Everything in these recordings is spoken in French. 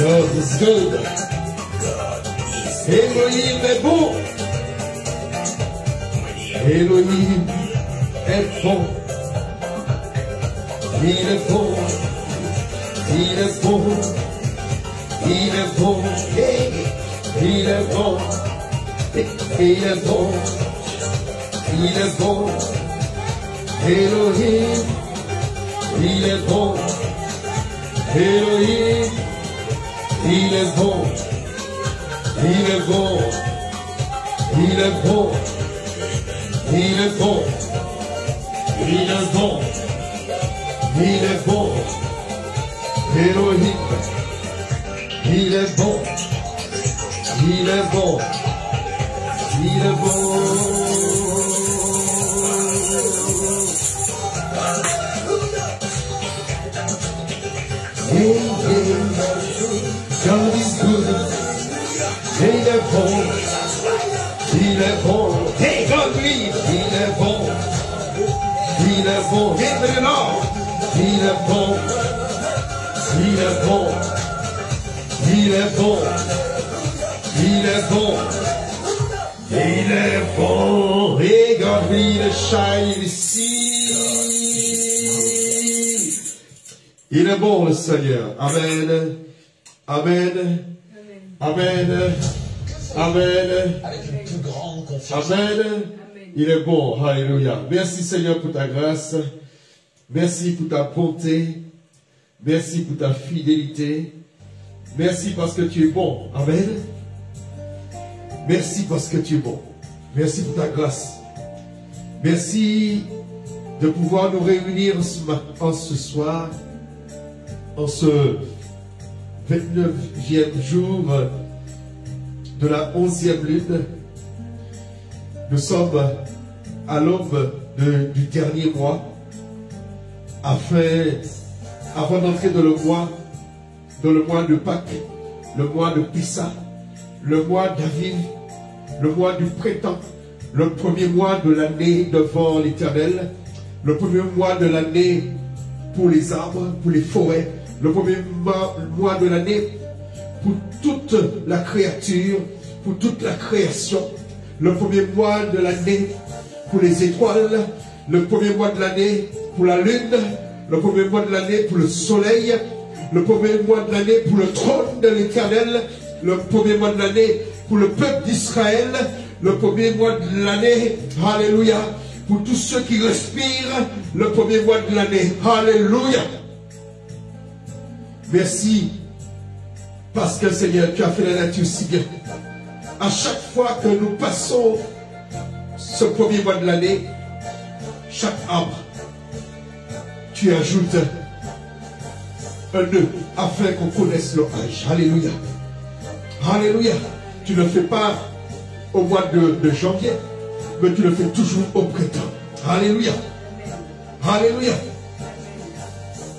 God is good. Elohim est bon. Elohim est bon. Il est bon. Il est bon. Il est bon. Il est bon. Il est bon. Il est bon. Elohim. Il est bon. Elohim. Il est bon, il est bon, il est bon, il est bon, il est bon, il est bon, Elohim, il est bon, il est bon, il est bon. God is good. Il est bon. Il est bon. Hey, God lead. Il est bon. Il est bon. Give it all. Il est bon. Il est bon. Il est bon. Il est bon. Il est bon. Hey, God lead. Shine ici. Il est bon, le Seigneur. Amen. Amen. Amen. Amen. Avec une plus grande confiance. Amen. Il est bon. Alléluia. Merci Seigneur pour ta grâce. Merci pour ta bonté. Merci pour ta fidélité. Merci parce que tu es bon. Amen. Merci parce que tu es bon. Merci pour ta grâce. Merci de pouvoir nous réunir ce soir, en ce 29e jour de la 11e lune. Nous sommes à l'aube du dernier mois, avant d'entrer dans le mois de Pâques, le mois de Pessa, le mois d'Aviv, le mois du printemps, le premier mois de l'année devant l'Éternel, le premier mois de l'année pour les arbres, pour les forêts, le premier mois de l'année pour toute la créature, pour toute la création, le premier mois de l'année pour les étoiles, le premier mois de l'année pour la lune, le premier mois de l'année pour le soleil, le premier mois de l'année pour le trône de l'Éternel, le premier mois de l'année pour le peuple d'Israël, le premier mois de l'année, alléluia, pour tous ceux qui respirent, le premier mois de l'année, alléluia. Merci, parce que Seigneur, tu as fait la nature si bien. À chaque fois que nous passons ce premier mois de l'année, chaque arbre, tu ajoutes un nœud afin qu'on connaisse l'orage. Alléluia. Alléluia. Tu ne le fais pas au mois de janvier, mais tu le fais toujours au printemps. Alléluia. Alléluia.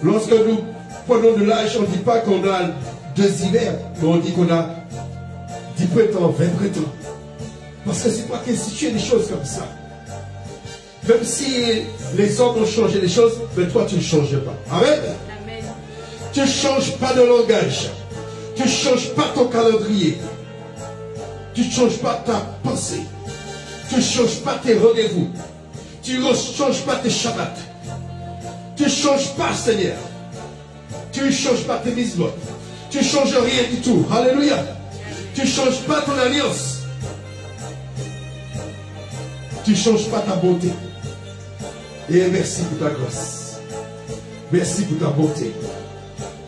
Lorsque nous prenons de l'âge, on ne dit pas qu'on a 2 hivers, mais on dit qu'on a 10 printemps, 20 printemps. Parce que c'est pas qu'instituer des choses comme ça. Même si les hommes ont changé les choses, mais toi tu ne changes pas. Amen. Amen. Tu ne changes pas de langage. Tu ne changes pas ton calendrier. Tu ne changes pas ta pensée. Tu ne changes pas tes rendez-vous. Tu ne changes pas tes shabbats. Tu ne changes pas, Seigneur. Tu ne changes pas tes mitzvot. Tu ne changes rien du tout. Alléluia. Tu ne changes pas ton alliance. Tu ne changes pas ta bonté. Et merci pour ta grâce. Merci pour ta bonté.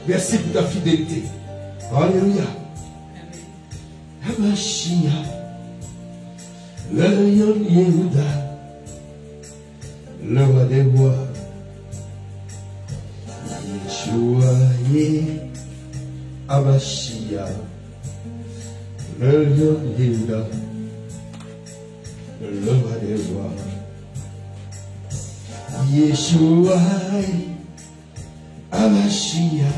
Merci pour ta fidélité. Alléluia. Hamashia, le Yon Yehuda, le roi des rois, Yeshua Ye, Hamashia, le Yon Yehuda, le roi des rois, Yeshua Ye, Hamashia,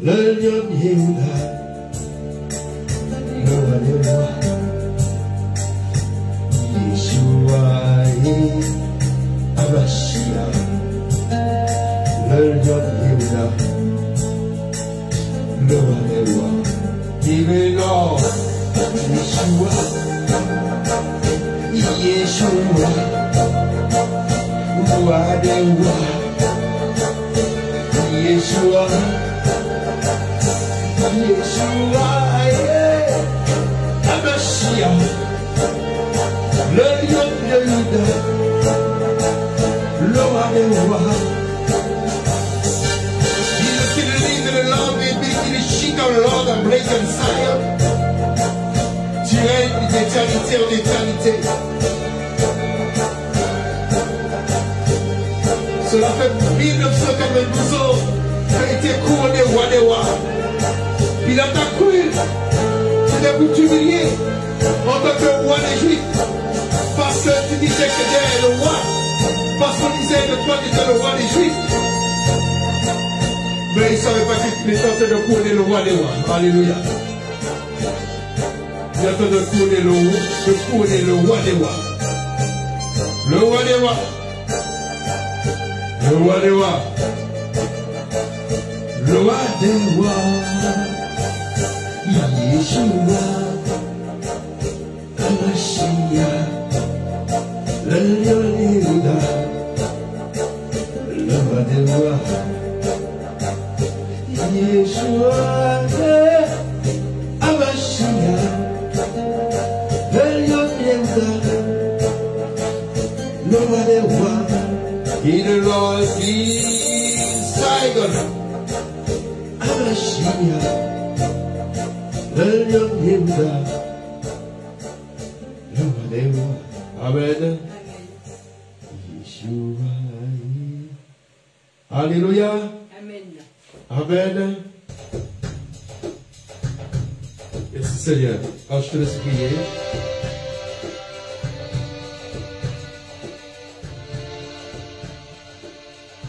le Yon Yehuda, le roi des rois, Yeshua et Hamashia, le Yon Yehuda, le roi des rois, il est là, Yeshua, Yeshua, roi des rois, Yeshua, Yeshua. Le lion de Juda, le roi des rois. Jesus to the lead of the Lord, we begin to shake our Lord and break and Zion. Tu règnes d'éternité en éternité. Cela fait 1992 ans qu'il a été couronné roi des rois. Il a cru. C'était pour t'humilier en tant que roi des Juifs. Parce que tu disais que tu étais le roi. Parce qu'on disait que toi tu étais le roi des Juifs. Mais il ne savait pas qu'il était en train de couronner le roi des rois. Alléluia. Il est en train de couronner le roi des rois. Le roi des rois. Le roi des rois. Le roi des rois. Yeshua, Hamashia, le lion Yehuda, le roi des rois. Yeshua, Hamashia, le lion Yehuda, le roi des rois. Il est l'Ordine Saigon. Messiah, the young Yehuda. Amen. Yeshua. Alléluia. Amen. Amen. Merci Seigneur. Alors je te laisse prier.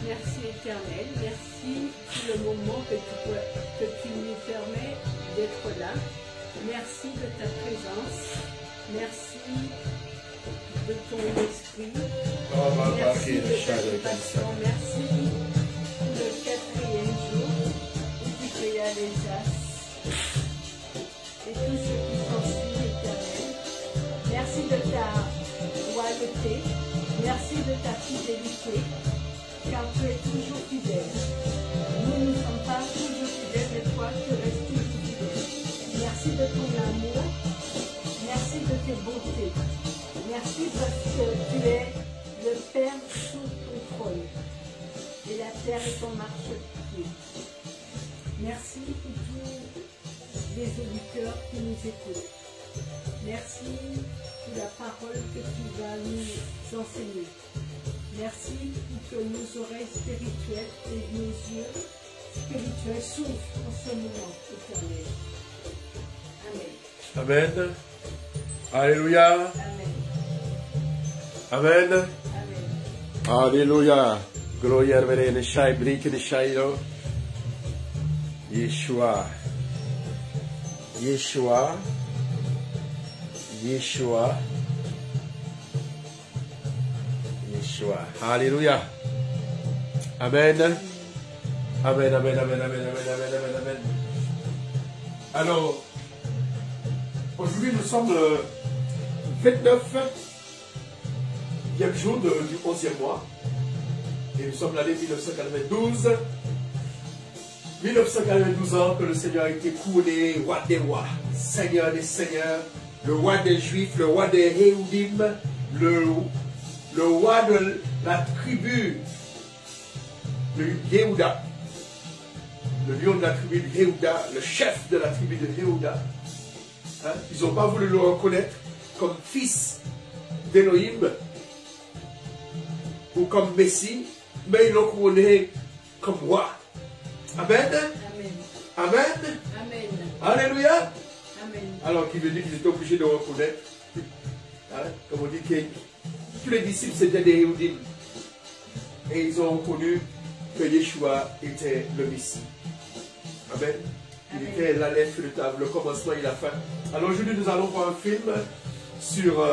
Merci Éternel, merci pour le moment que tu nous permets d'être là. Merci de ta présence. Merci de ton esprit. Merci de ta compassion. Merci pour le 4e jour où tu créas les astres et tout ce qui s'ensuit, Éternel. Merci de ta royauté. Merci de ta fidélité, car tu es toujours fidèle. Nous ne sommes pas toujours fidèles, mais toi, tu restes toujours fidèle. Merci de ton amour. Merci de tes beautés. Merci parce que tu es le Père sous contrôle. Et la terre est ton marchepied. Merci pour tous les auditeurs qui nous écoutent. Merci pour la parole que tu vas nous enseigner. Merci pour que nos oreilles spirituelles et nos yeux spirituels s'ouvrent en ce moment, Éternel. Amen. Amen. Alléluia. Amen. Amen. Amen. Alléluia. Gloria al ne shai brik ne shairo. Yeshua. Yeshua. Yeshua. Yeshua. Alléluia. Amen. Amen, amen, amen, amen, amen, amen, amen, amen. Alors, aujourd'hui nous sommes le 29e jour du 11e mois. Et nous sommes l'année 1992. 1992 ans que le Seigneur a été couronné, roi des rois, Seigneur des seigneurs, le roi des Juifs, le roi des Yehudim, le roi de la tribu de Yehuda, le lion de la tribu de Yehuda, le chef de la tribu de Yehuda. Hein? Ils n'ont pas voulu le reconnaître comme fils d'Élohim ou comme Messie, mais ils l'ont couronné comme roi. Amen. Amen. Amen. Amen. Alléluia. Amen. Alors, qui veut dire qu'ils étaient obligés de reconnaître, hein, comme on dit que tous les disciples c'était des Yehudim. Et ils ont reconnu que Yeshua était le Messie. Amen. Il était l'Aleph, le commencement et la fin. Alors aujourd'hui, nous allons voir un film sur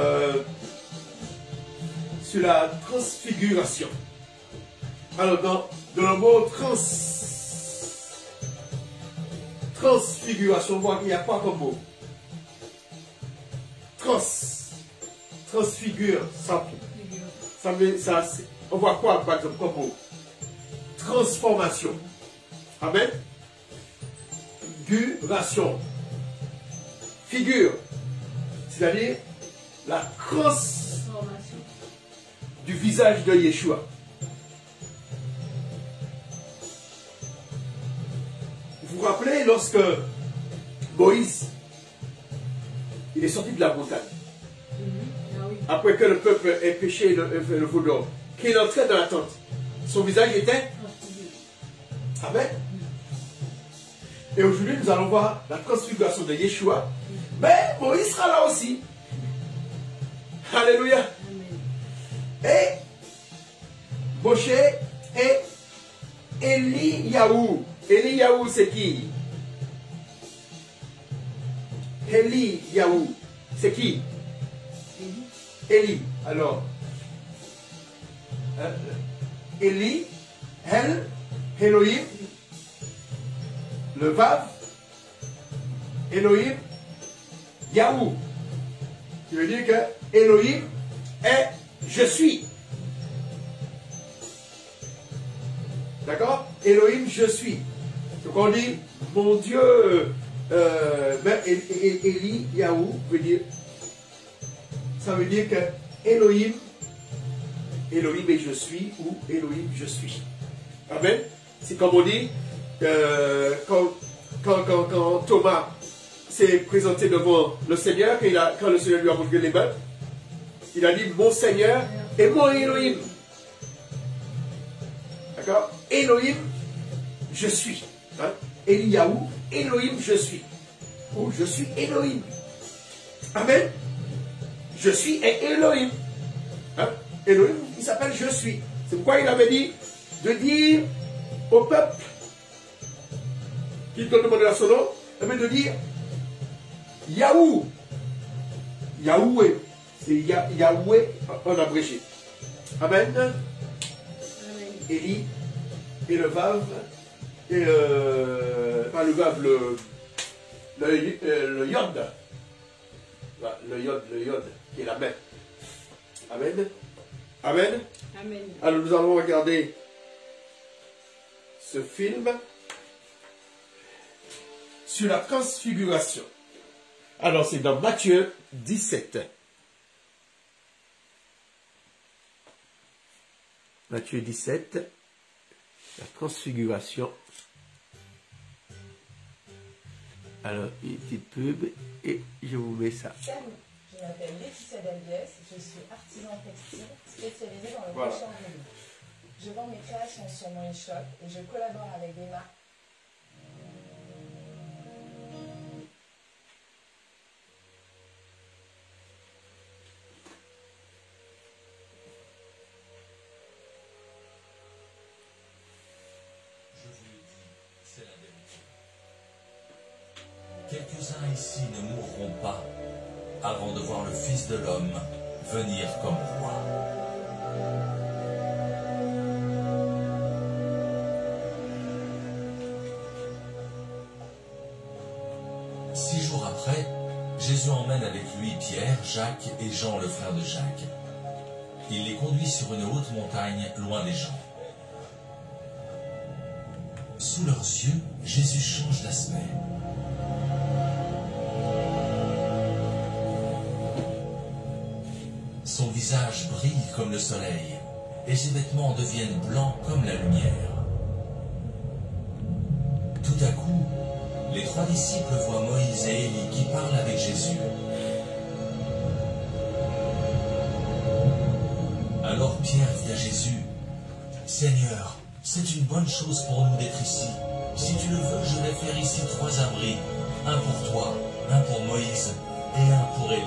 la transfiguration. Alors, dans le mot transfiguration, on voit qu'il n'y a pas comme mot. Transfigure, on voit quoi par exemple comme mot? Transformation. Amen. Figuration. Figure. C'est-à-dire la transformation du visage de Yeshua. Vous vous rappelez lorsque Moïse il est sorti de la montagne, après que le peuple ait péché le veau d'or, qu'il est entré dans la tente, son visage était Amen. Et aujourd'hui nous allons voir la transfiguration de Yeshua, mais Moïse sera là aussi. Alléluia. Et Moshe et Eliyahu. Eliyahu c'est qui? Eliyahu c'est qui? Eli. Alors Eli, El, Elohim, le Vav, Elohim, Yahou. Qui veut dire que Elohim est je suis. D'accord? Elohim, je suis. Donc on dit, mon Dieu, Eli, Yahou, veut dire, ça veut dire que Elohim et je suis, ou Elohim, je suis. Amen. C'est comme on dit, quand quand Thomas s'est présenté devant le Seigneur, quand le Seigneur lui a montré les mains, il a dit mon Seigneur et mon Elohim. D'accord? Elohim, je suis. Hein? Eliyahu, Elohim, je suis. Ou je suis Elohim. Amen. Je suis et Elohim. Hein? Elohim, il s'appelle je suis. C'est pourquoi il avait dit de dire au peuple qui te demandait son nom, de dire Yahou. Yahoué. C'est Yahoué en abrégé. Amen. Amen. Eli et le Vav, et pas le Vav, le Yod. Le Yod, qui est la main. Amen. Amen. Amen. Alors nous allons regarder ce film sur la transfiguration. Alors c'est dans Matthieu 17. Matthieu 17, la transfiguration. Alors, une petite pub et je vous mets ça. Salut, je m'appelle Laetitia Dalbiès, je suis artisan textile spécialisé dans le Voilà. crochet en velours. Je vends mes créations sur mon e-shop et je collabore avec des marques. Je vous le dis, c'est la vérité. Quelques-uns ici ne mourront pas avant de voir le Fils de l'homme venir comme roi. Six jours après, Jésus emmène avec lui Pierre, Jacques et Jean, le frère de Jacques. Il les conduit sur une haute montagne, loin des gens. Sous leurs yeux, Jésus change d'aspect. Son visage brille comme le soleil, et ses vêtements deviennent blancs comme la lumière. Tout à coup, les trois disciples voient Moïse et Élie qui parlent avec Jésus. Alors Pierre dit à Jésus, « Seigneur, c'est une bonne chose pour nous d'être ici. Si tu le veux, je vais faire ici 3 abris, un pour toi, un pour Moïse et un pour Élie. »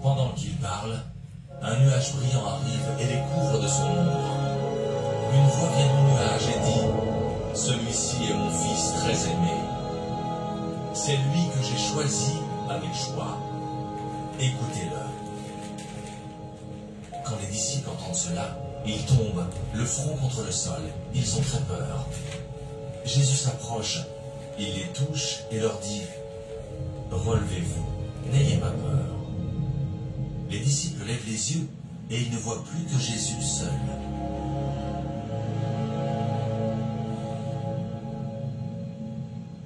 Pendant qu'il parle, un nuage brillant arrive et les couvre de son ombre. Une voix vient du nuage et dit, « Celui-ci est mon fils très aimé. C'est lui que j'ai choisi avec joie. Écoutez-le. » Quand les disciples entendent cela, ils tombent, le front contre le sol. Ils ont très peur. Jésus s'approche, il les touche et leur dit, « Relevez-vous, n'ayez pas peur. » Les disciples lèvent les yeux et ils ne voient plus que Jésus seul.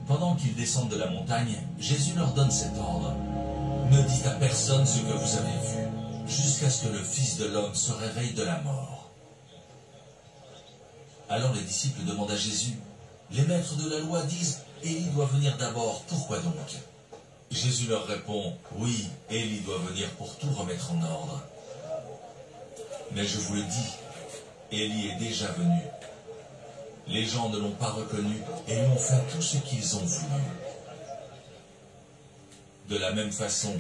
Pendant qu'ils descendent de la montagne, Jésus leur donne cet ordre. « Ne dites à personne ce que vous avez vu, jusqu'à ce que le Fils de l'homme se réveille de la mort. » Alors les disciples demandent à Jésus, « Les maîtres de la loi disent, Élie doit venir d'abord, pourquoi donc ?» Jésus leur répond, « Oui, Élie doit venir pour tout remettre en ordre. Mais je vous le dis, Élie est déjà venu. Les gens ne l'ont pas reconnu et lui ont fait tout ce qu'ils ont voulu. De la même façon,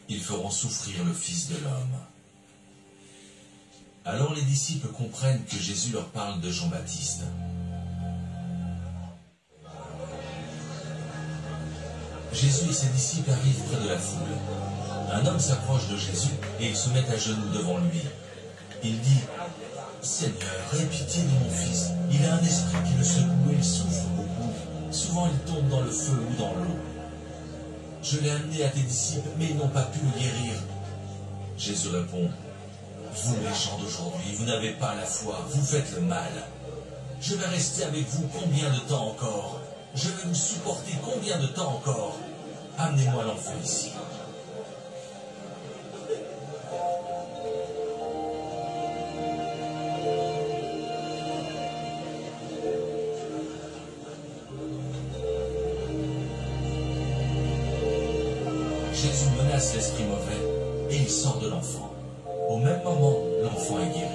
ils feront souffrir le Fils de l'homme. » Alors les disciples comprennent que Jésus leur parle de Jean-Baptiste. Jésus et ses disciples arrivent près de la foule. Un homme s'approche de Jésus et il se met à genoux devant lui. Il dit, « Seigneur, aie pitié de mon fils. Il a un esprit qui le secoue et il souffre beaucoup. Souvent il tombe dans le feu ou dans l'eau. Je l'ai amené à tes disciples, mais ils n'ont pas pu le guérir. » Jésus répond, « Vous les gens d'aujourd'hui, vous n'avez pas la foi, vous faites le mal. Je vais rester avec vous combien de temps encore? Je vais vous supporter combien de temps encore? Amenez-moi l'enfant ici. » Jésus menace l'esprit mauvais et il sort de l'enfant. Au même moment, l'enfant est guéri.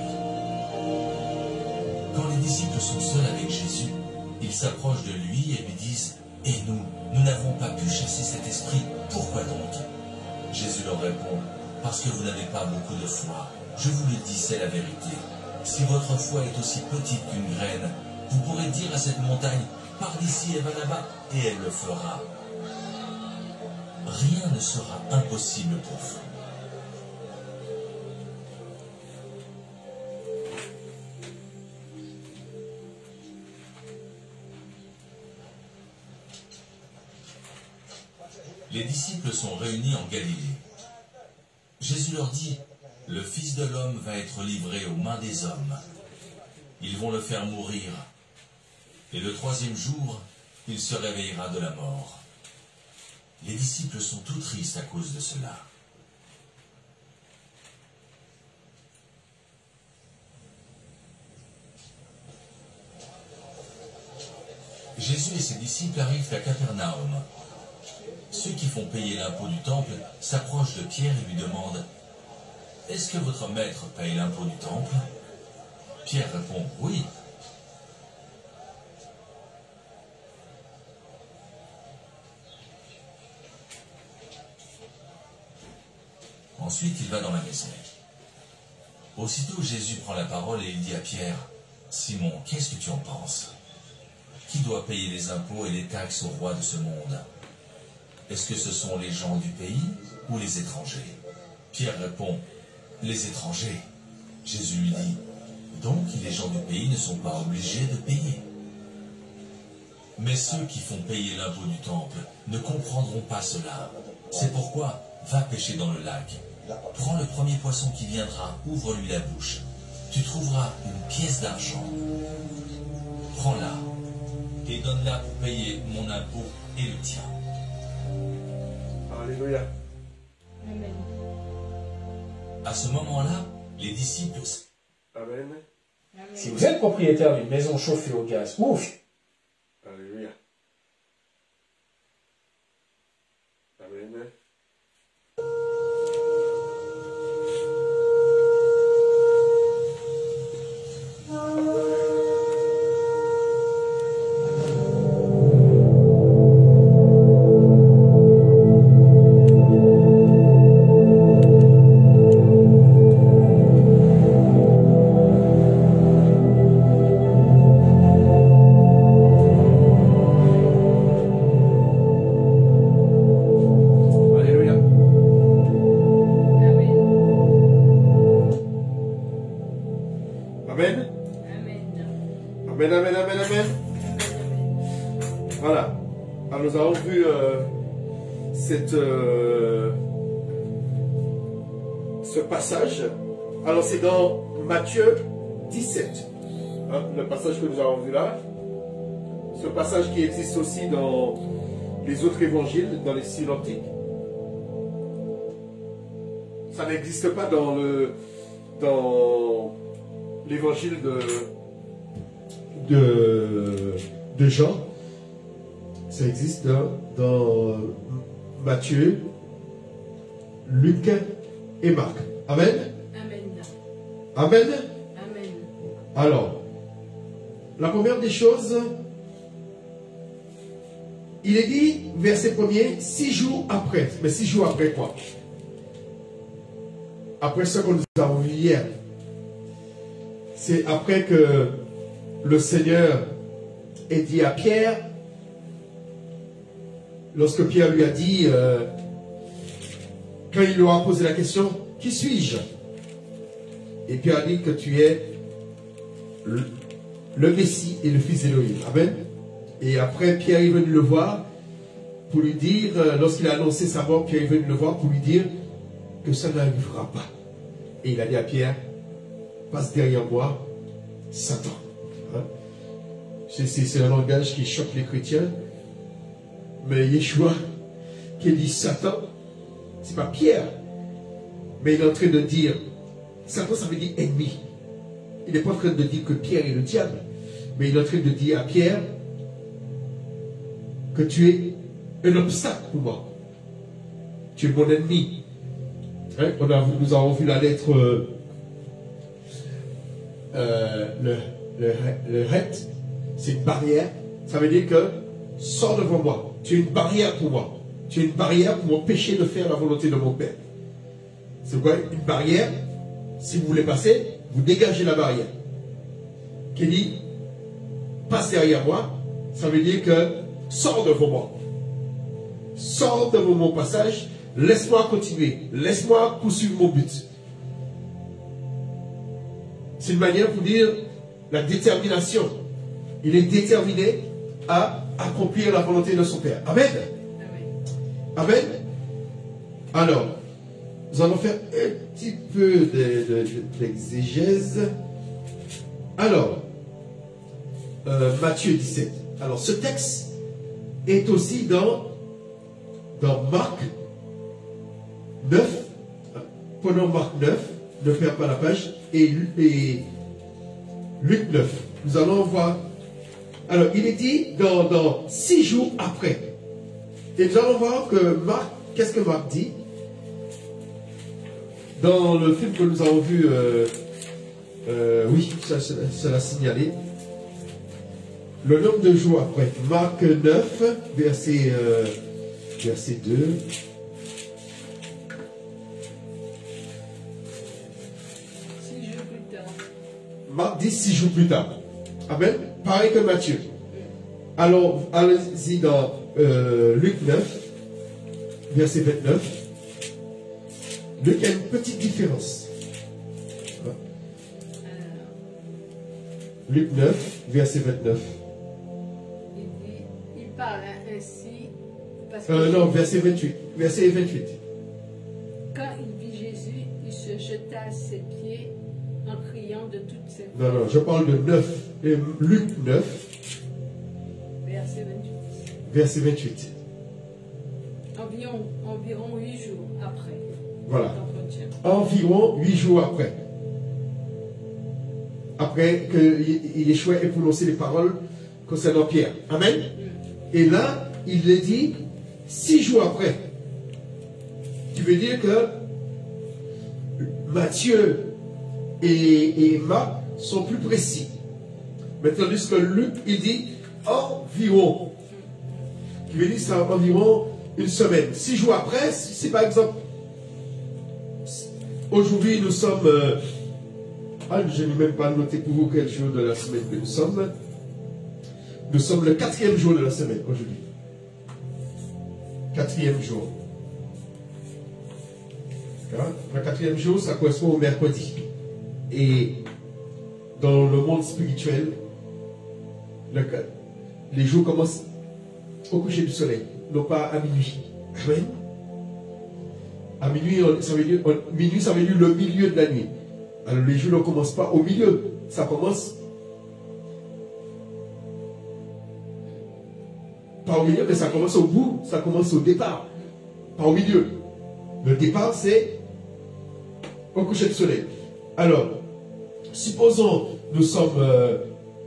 Quand les disciples sont seuls avec Jésus, ils s'approchent de lui et lui disent « Et nous n'avons pas pu chasser cet esprit, pourquoi donc ?» Jésus leur répond « Parce que vous n'avez pas beaucoup de foi. Je vous le dis, c'est la vérité. Si votre foi est aussi petite qu'une graine, vous pourrez dire à cette montagne « Pars d'ici et va là-bas » et elle le fera. Rien ne sera impossible pour vous. Les disciples sont réunis en Galilée. Jésus leur dit, « Le Fils de l'homme va être livré aux mains des hommes. Ils vont le faire mourir. Et le troisième jour, il se réveillera de la mort. » Les disciples sont tout tristes à cause de cela. Jésus et ses disciples arrivent à Capernaum. Ceux qui font payer l'impôt du temple s'approchent de Pierre et lui demandent « Est-ce que votre maître paye l'impôt du temple ?» Pierre répond « Oui. » Ensuite, il va dans la maison. Aussitôt, Jésus prend la parole et il dit à Pierre, « Simon, qu'est-ce que tu en penses? Qui doit payer les impôts et les taxes au roi de ce monde? Est-ce que ce sont les gens du pays ou les étrangers? » Pierre répond, « Les étrangers. » Jésus lui dit, « Donc les gens du pays ne sont pas obligés de payer. Mais ceux qui font payer l'impôt du temple ne comprendront pas cela. C'est pourquoi, va pêcher dans le lac. Prends le premier poisson qui viendra, ouvre-lui la bouche. Tu trouveras une pièce d'argent. Prends-la et donne-la pour payer mon impôt et le tien. » Alléluia. Amen. À ce moment-là, les disciples... Amen. Amen. Si vous êtes propriétaire d'une maison chauffée au gaz, ouf, Alléluia. Amen. Voilà. Alors nous avons vu ce passage. Alors c'est dans Matthieu 17. Hein, le passage que nous avons vu là. Ce passage qui existe aussi dans les autres évangiles, dans les synoptiques. Ça n'existe pas dans l'évangile de Jean. Ça existe dans Matthieu, Luc et Marc. Amen. Amen. Amen. Amen. Alors, la première des choses, il est dit, verset 1er, 6 jours après. Mais 6 jours après quoi? Après ce que nous avons vu hier. C'est après que le Seigneur ait dit à Pierre, lorsque Pierre lui a dit, quand il lui a posé la question, qui suis-je? Et Pierre a dit que tu es le Messie et le Fils d'Élohim. Amen. Et après, Pierre est venu le voir pour lui dire, lorsqu'il a annoncé sa mort, Pierre est venu le voir pour lui dire que ça n'arrivera pas. Et il a dit à Pierre, passe derrière moi, Satan. Hein? C'est un langage qui choque les chrétiens. Mais Yeshua, qui dit Satan, c'est pas Pierre. Mais il est en train de dire, Satan ça veut dire ennemi. Il n'est pas en train de dire que Pierre est le diable. Mais il est en train de dire à Pierre que tu es un obstacle pour moi. tu es mon ennemi. Hein? Nous avons vu la lettre, le het, c'est une barrière. Ça veut dire que sors devant moi. Tu es une barrière pour moi. Tu es une barrière pour m'empêcher de faire la volonté de mon Père. C'est quoi une barrière? Si vous voulez passer, vous dégagez la barrière. Qui dit, passe derrière moi, ça veut dire que sors devant moi. Sors devant mon passage, laisse-moi continuer, laisse-moi poursuivre mon but. C'est une manière pour dire la détermination. Il est déterminé à accomplir la volonté de son Père. Amen. Amen. Alors, nous allons faire un petit peu d'exégèse. Alors, Matthieu 17. Alors, ce texte est aussi dans Marc 9. Prenons Marc 9, ne perds pas la page, et Luc 9. Nous allons voir. Alors, il est dit dans 6 jours après. Et nous allons voir que Marc, qu'est-ce que Marc dit? Dans le film que nous avons vu, oui, ça l'a signalé. Le nombre de jours après, Marc 9, verset 2. 6 jours plus tard. Marc dit 6 jours plus tard. Amen. Pareil que Matthieu. Alors, allez-y dans Luc 9, verset 29. Luc a une petite différence. Luc 9, verset 29. Il parle ainsi parce que Non, verset 28. Verset 28. quand il vit Jésus, il se jeta à ses pieds en criant de toutes ses Non, non, je parle de 9. Luc 9, verset 28. verset 28. Environ 8 jours après. Voilà. L'entretien. Environ 8 jours après. Après que Yeshua ait prononcé les paroles concernant Pierre. Amen. Et là, il le dit 6 jours après. Qui veut dire que Matthieu et Marc sont plus précis. Mais tandis que Luc, il dit environ. Qui veut dire ça environ une semaine. 6 jours après, c'est par exemple, aujourd'hui nous sommes, je n'ai même pas noté pour vous quel jour de la semaine que nous sommes. Nous sommes le 4e jour de la semaine aujourd'hui. 4e jour. Le 4e jour, ça correspond au mercredi. Et dans le monde spirituel, les jours commencent au coucher du soleil, non pas à minuit. Amen. À minuit, ça veut dire le milieu de la nuit. Alors les jours ne commencent pas au milieu, ça commence pas au milieu, mais ça commence au bout, ça commence au départ, pas au milieu. Le départ, c'est au coucher du soleil. Alors, supposons nous sommes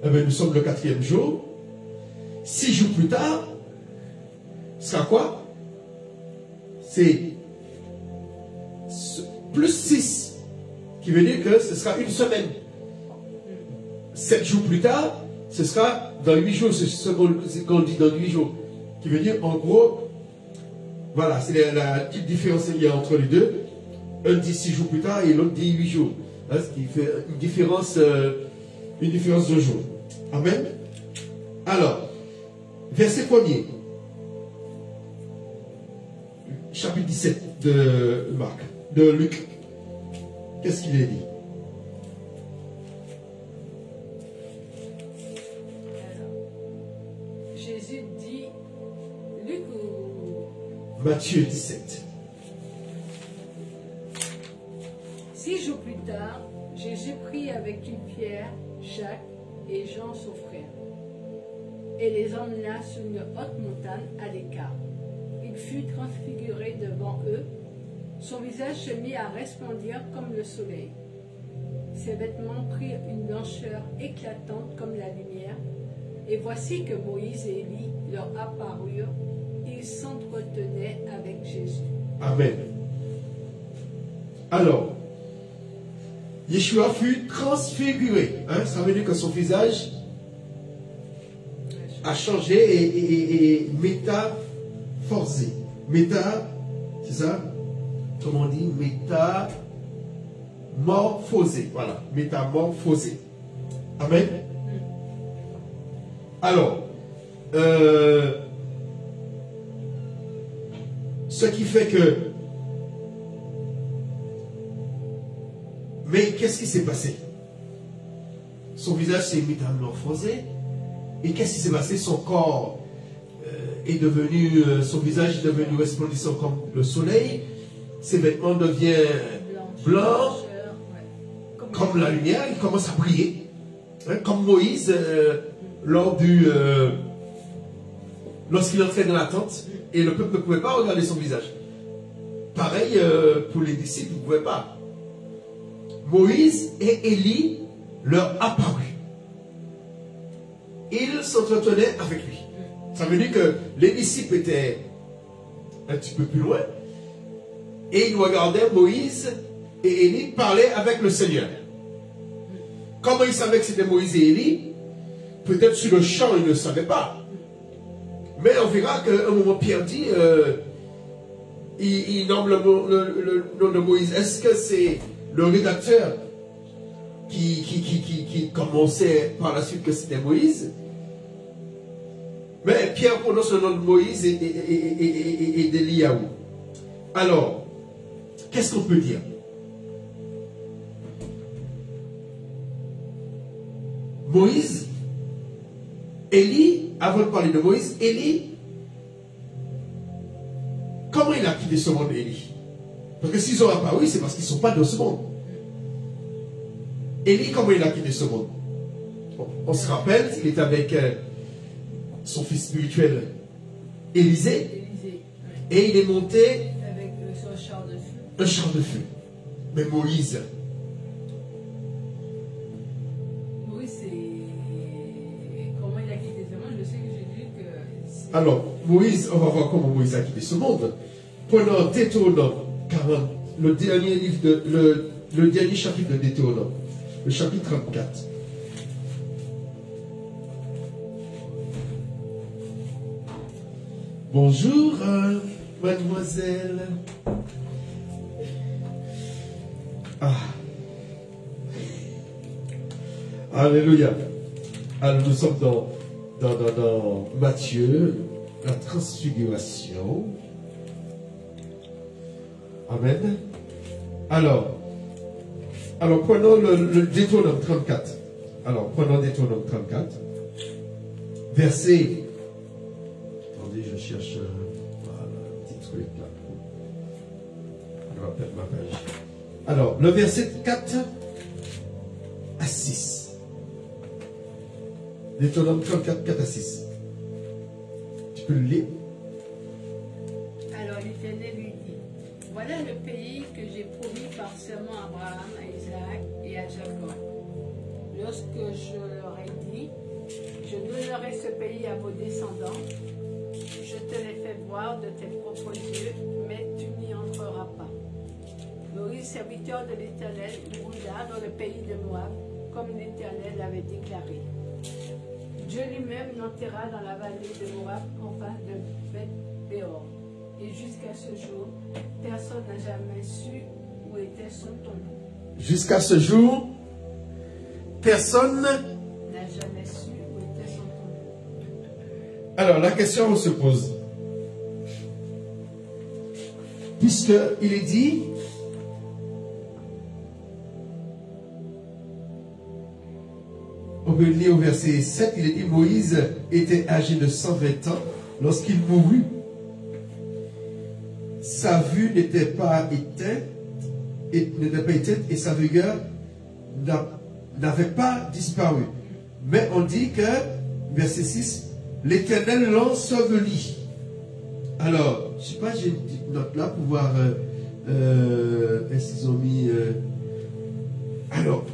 le 4e jour. 6 jours plus tard, ce sera quoi? C'est plus 6, qui veut dire que ce sera une semaine. 7 jours plus tard, ce sera dans 8 jours, c'est ce qu'on dit dans 8 jours. Qui veut dire, en gros, voilà, c'est la petite différence qu'il y a entre les deux. Un dit 6 jours plus tard et l'autre dit 8 jours. Hein, ce qui fait une différence de jours. Amen. Alors, verset 1er, chapitre 17 de Marc, de Luc. Qu'est-ce qu'il est dit? Jésus dit, Luc ou Matthieu 17. 6 jours plus tard, Jésus prit avec lui Pierre, Jacques et Jean son frère, et les emmena sur une haute montagne à l'écart. Il fut transfiguré devant eux, son visage se mit à resplendir comme le soleil. Ses vêtements prirent une blancheur éclatante comme la lumière, et voici que Moïse et Élie leur apparurent, ils s'entretenaient avec Jésus. Amen. Alors, Yeshua fut transfiguré. Hein, ça veut dire que son visage a changé et métamorphosé. C'est ça? Comment on dit? Métamorphosé. Voilà, métamorphosé. Amen. Alors, ce qui fait que... Mais qu'est-ce qui s'est passé? Son visage s'est métamorphosé. Et qu'est-ce qui s'est passé? Son corps est devenu... son visage est devenu resplendissant comme le soleil. Ses vêtements deviennent blancs, comme la lumière. Il commence à briller. Hein, comme Moïse, lorsqu'il entrait dans la tente, et le peuple ne pouvait pas regarder son visage. Pareil pour les disciples, ils ne pouvaient pas. Moïse et Élie leur apparut. Ils s'entretenaient avec lui. Ça veut dire que les disciples étaient un petit peu plus loin. Et ils regardaient Moïse et Élie parler avec le Seigneur. Comment ils savaient que c'était Moïse et Élie? Peut-être sur le champ, ils ne savaient pas. Mais on verra qu'à un moment, Pierre dit, il nomme le nom de Moïse. Est-ce que c'est le rédacteur qui commençait par la suite que c'était Moïse? Mais Pierre prononce le nom de Moïse et d'Eliaou. Alors, qu'est-ce qu'on peut dire? Moïse, Élie, avant de parler de Moïse, Élie, comment il a quitté ce monde, Élie? Parce que s'ils ont apparu, c'est parce qu'ils ne sont pas dans ce monde. Élie, comment il a quitté ce monde? On se rappelle, il est avec son fils spirituel, Élisée, et il est monté avec son char de feu. Un char de feu. Mais Moïse, comment il a quitté ce monde? Je sais que j'ai dit que... alors, Moïse, on va voir comment Moïse a quitté ce monde. Prenons Deutéronome 40, le dernier livre le dernier chapitre de Deutéronome, le chapitre 34. Bonjour, mademoiselle. Ah. Alléluia. Alors, nous sommes dans Matthieu, la transfiguration. Amen. Alors prenons le Deutéronome 34. Alors, prenons Deutéronome 34. Verset... Attendez, je cherche voilà, un petit truc là. Je rappelle ma page. Alors, le verset 4 à 6. Deutéronome 34, 4 à 6. Tu peux le lire? Alors l'Éternel lui dit, voilà le pays que j'ai promis par serment à Abraham, à Isaac et à Jacob. Lorsque je leur ai dit, je donnerai ce pays à vos descendants, je te l'ai fait voir de tes propres yeux, mais tu n'y entreras pas. Moïse, serviteur de l'Éternel, mourra dans le pays de Moab, comme l'Éternel l'avait déclaré. Dieu lui-même l'enterra dans la vallée de Moab, en face de Beth-Péor. Et jusqu'à ce jour, personne n'a jamais su où était son tombeau. Jusqu'à ce jour, personne N'a jamais su où était son tombeau. Alors, la question se pose. Puisqu'il est dit, on peut lire au verset 7, il est dit, Moïse était âgé de 120 ans lorsqu'il mourut. Sa vue n'était pas éteinte et sa vigueur n'avait pas disparu. Mais on dit que, verset 6, l'Éternel l'ensevelit. Alors, je ne sais pas, j'ai une petite note là pour voir est-ce qu'ils ont mis... alors,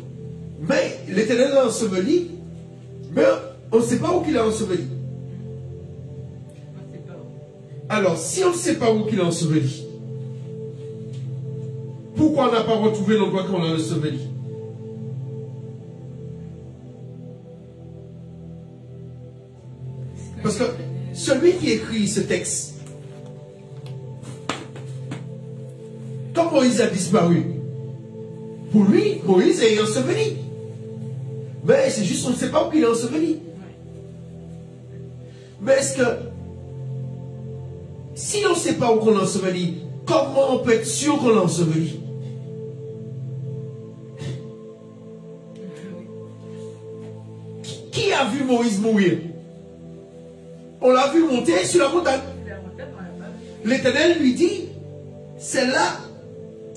mais l'Éternel l'a enseveli, mais on ne sait pas où qu'il a enseveli. Alors, si on ne sait pas où qu'il a enseveli, Pourquoi on n'a pas retrouvé l'endroit qu'on l'a enseveli? Parce que celui qui écrit ce texte, quand Moïse a disparu, pour lui, Moïse est enseveli. Mais c'est juste, on ne sait pas où il est enseveli. Mais est-ce que, si on ne sait pas où on l'a enseveli, comment on peut être sûr qu'on l'a enseveli? Qui a vu Moïse mourir? On l'a vu monter sur la montagne. L'Éternel lui dit, c'est là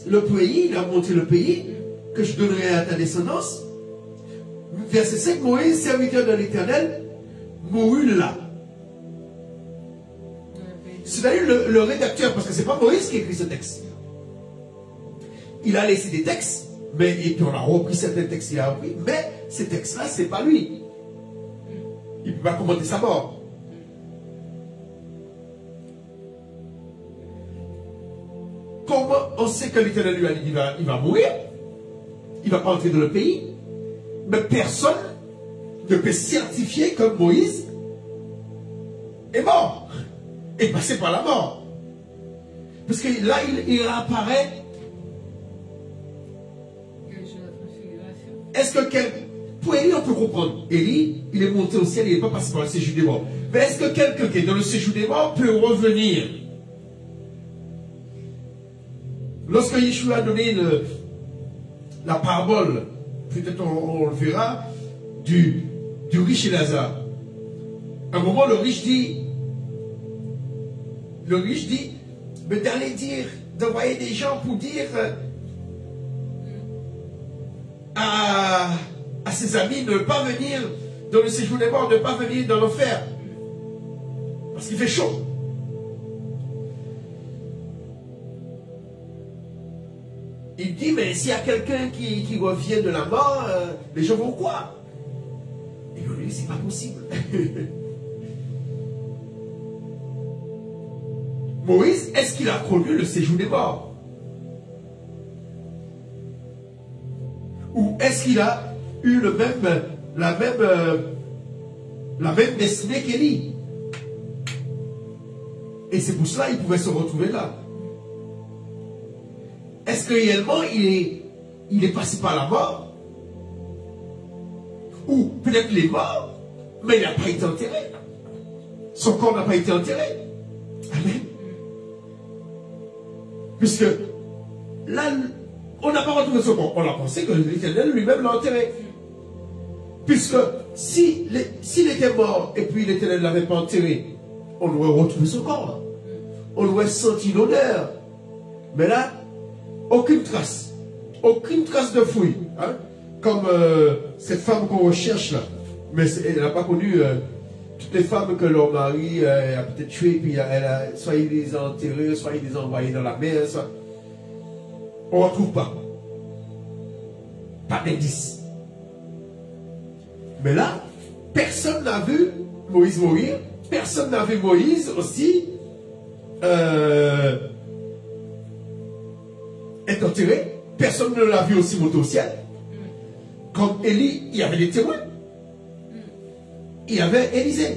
le pays, il a monté le pays que je donnerai à ta descendance. Verset 5, Moïse, serviteur de l'Éternel, mourut là. C'est d'ailleurs le rédacteur, parce que ce n'est pas Moïse qui écrit ce texte. Il a laissé des textes, mais et puis on a repris certains textes, il a repris, mais ces textes-là, ce n'est pas lui. Il ne peut pas commenter sa mort. Comment on sait que l'Éternel lui a dit il va mourir? Il ne va pas entrer dans le pays. Mais personne ne peut certifier que Moïse est mort. Est passé par la mort. Parce que là, il apparaît. Est-ce que pour Élie, on peut comprendre. Élie, il est monté au ciel, il n'est pas passé par le séjour des morts. Mais est-ce que quelqu'un qui est dans le séjour des morts peut revenir? Lorsque Yeshua a donné la parabole, peut-être on le verra, du riche et Lazare. À un moment, le riche dit, mais d'aller dire, d'envoyer des gens pour dire à ses amis de ne pas venir dans le séjour des morts, de ne pas venir dans l'enfer. Parce qu'il fait chaud. Il dit, mais s'il y a quelqu'un qui revient de la mort, les gens vont quoi? Et lui, c'est pas possible. Moïse, est-ce qu'il a connu le séjour des morts? Ou est-ce qu'il a eu la même destinée qu'Élie? Et c'est pour cela qu'il pouvait se retrouver là. Est-ce que réellement il est passé par la mort? Ou peut-être il est mort, mais il n'a pas été enterré. Son corps n'a pas été enterré. Amen. Puisque là, on n'a pas retrouvé son corps. On a pensé que l'Éternel lui-même l'a enterré. Puisque s'il était mort et puis l'Éternel ne l'avait pas enterré, on aurait retrouvé son corps. On aurait senti l'odeur. Mais là, aucune trace de fouille. Hein? Comme cette femme qu'on recherche là. Mais elle n'a pas connu toutes les femmes que leur mari a peut-être tuées, puis soit il les a enterrées, soit il les a envoyées dans la mer. On ne retrouve pas. Pas d'indice. Mais là, personne n'a vu Moïse mourir. Personne n'a vu Moïse aussi être enterré. Personne ne l'a vu aussi monter au ciel. Comme Élie, il y avait des témoins. Il y avait Élisée.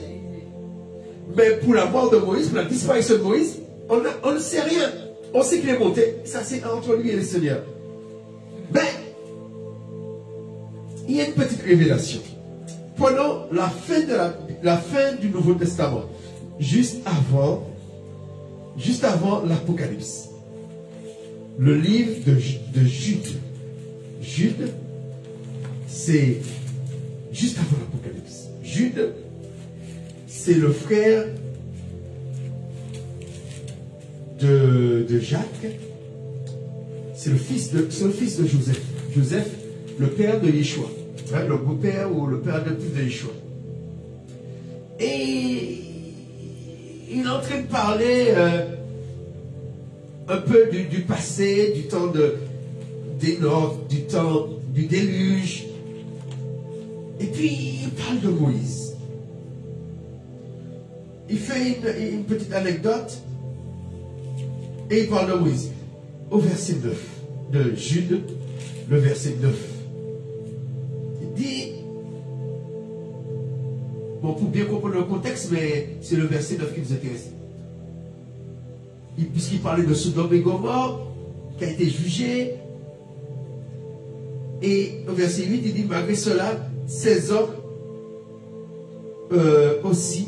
Mais pour la mort de Moïse, pour la disparition de Moïse, on ne sait rien. On sait qu'il est monté. Ça, c'est entre lui et le Seigneur. Mais, il y a une petite révélation. Pendant la fin du Nouveau Testament, juste avant l'Apocalypse, le livre de Jude. Jude, c'est juste avant l'Apocalypse. Jude, c'est le frère de Jacques. C'est le fils de Joseph. Joseph, le père de Yeshua. Hein, le beau-père ou le père adoptif de Yeshua. Et il est en train de parler un peu du passé, du temps d'Enoch, du temps du déluge. Et puis il parle de Moïse. Il fait une petite anecdote et il parle de Moïse. Au verset 9 de Jude, le verset 9. Il dit, bon, pour bien comprendre le contexte, mais c'est le verset 9 qui nous intéresse. Puisqu'il parlait de Sodome et Gomorrhe, qui a été jugé. Et au verset 8, il dit, malgré cela, ces hommes aussi,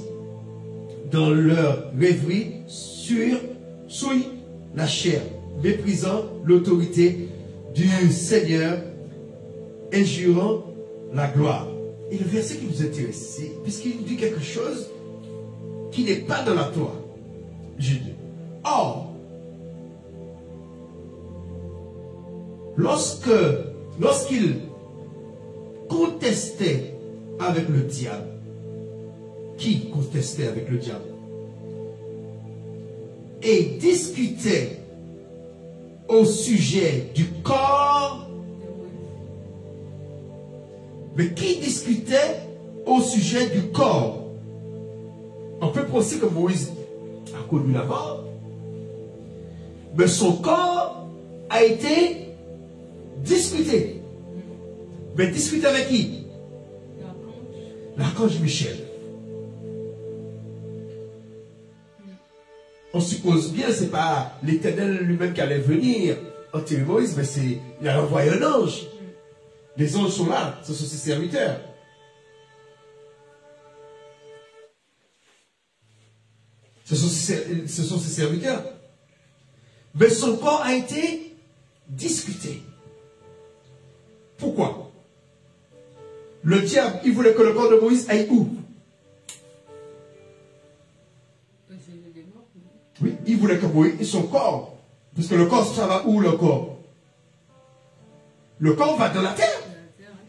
dans leur rêverie, souillent la chair, méprisant l'autorité du Seigneur, injurant la gloire. Et le verset qui nous intéresse, c'est puisqu'il nous dit quelque chose qui n'est pas dans la Torah. Jude. Or, lorsqu'il contestait avec le diable, qui contestait avec le diable et discutait au sujet du corps, mais qui discutait au sujet du corps, on peut penser que Moïse a connu la mort, mais son corps a été discuté. Mais discuté avec qui? L'archange Michel. On suppose bien, c'est pas l'Éternel lui-même qui allait venir enterrer Moïse, mais il a envoyé un ange. Les anges sont là, ce sont ses serviteurs. Ce sont ses serviteurs. Mais son corps a été discuté. Pourquoi? Le diable, il voulait que le corps de Moïse aille où? Oui, il voulait que Moïse, son corps, parce que le corps, ça va où le corps? Le corps va dans la terre.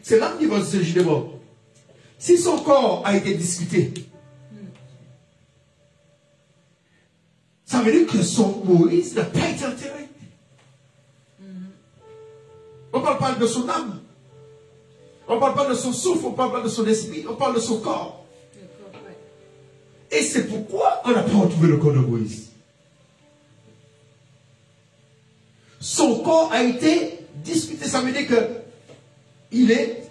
C'est là qu'il va se juger mort. Si son corps a été discuté, ça veut dire que son Moïse n'a pas été enterré. On ne parle pas de son âme. On ne parle pas de son souffle, on ne parle pas de son esprit, on parle de son corps. Et c'est pourquoi on n'a pas retrouvé le corps de Moïse. Son corps a été discuté. Ça veut dire que il est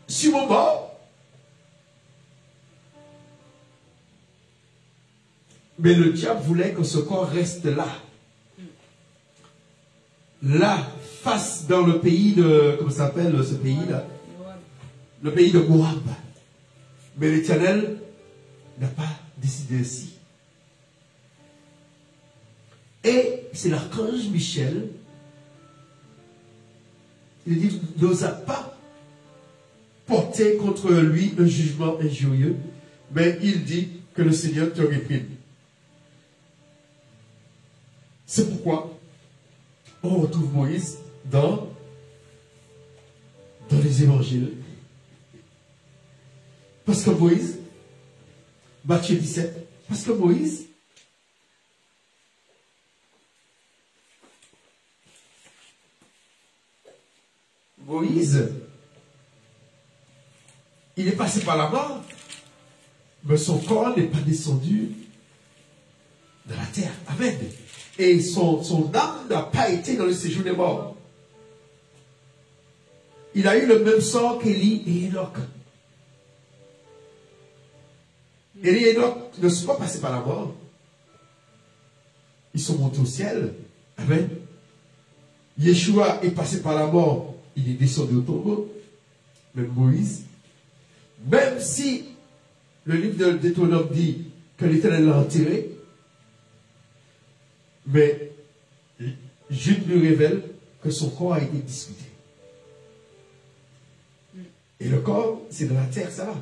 sur mon bord. Mais le diable voulait que ce corps reste là. Là, face dans le pays de... Comment ça s'appelle ce pays-là? Le pays de Moab. Mais l'Éternel n'a pas décidé ainsi. Et c'est l'archange Michel, il dit, n'osa pas porter contre lui un jugement injurieux, mais il dit que le Seigneur te réprime. C'est pourquoi on retrouve Moïse dans les évangiles. Parce que Moïse, Matthieu 17, parce que Moïse, il est passé par la mort, mais son corps n'est pas descendu de la terre. Amen. Et son âme n'a pas été dans le séjour des morts. Il a eu le même sort qu'Élie et Enoch. Élie et Enoch ne sont pas passés par la mort. Ils sont montés au ciel. Amen. Yeshua est passé par la mort. Il est descendu au tombeau. Même Moïse. Même si le livre de Deutéronome dit que l'Éternel l'a enterré, mais Jude lui révèle que son corps a été discuté. Et le corps, c'est dans la terre, ça va.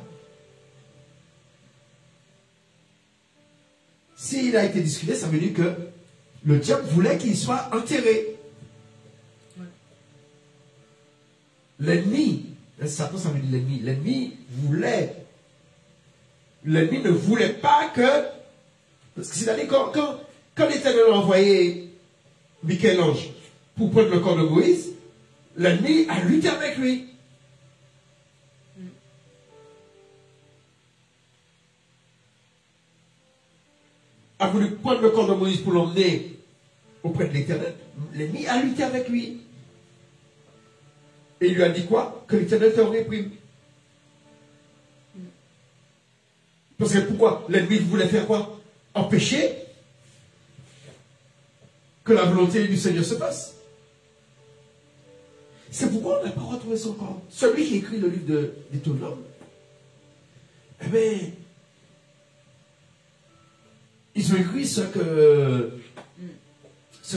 S'il a été discuté, ça veut dire que le diable voulait qu'il soit enterré. L'ennemi, Satan, ça veut dire l'ennemi. L'ennemi ne voulait pas que... Parce que c'est-à-dire quand l'Éternel a envoyé Michel-Ange pour prendre le corps de Moïse, l'ennemi a lutté avec lui. A voulu prendre le corps de Moïse pour l'emmener auprès de l'Éternel. L'ennemi a lutté avec lui. Et il lui a dit quoi? Que l'Éternel te réprime. Parce que pourquoi? L'ennemi voulait faire quoi? Empêcher que la volonté du Seigneur se fasse. C'est pourquoi on n'a pas retrouvé son corps. Celui qui écrit le livre des Deutéronome, eh bien, ils ont écrit ce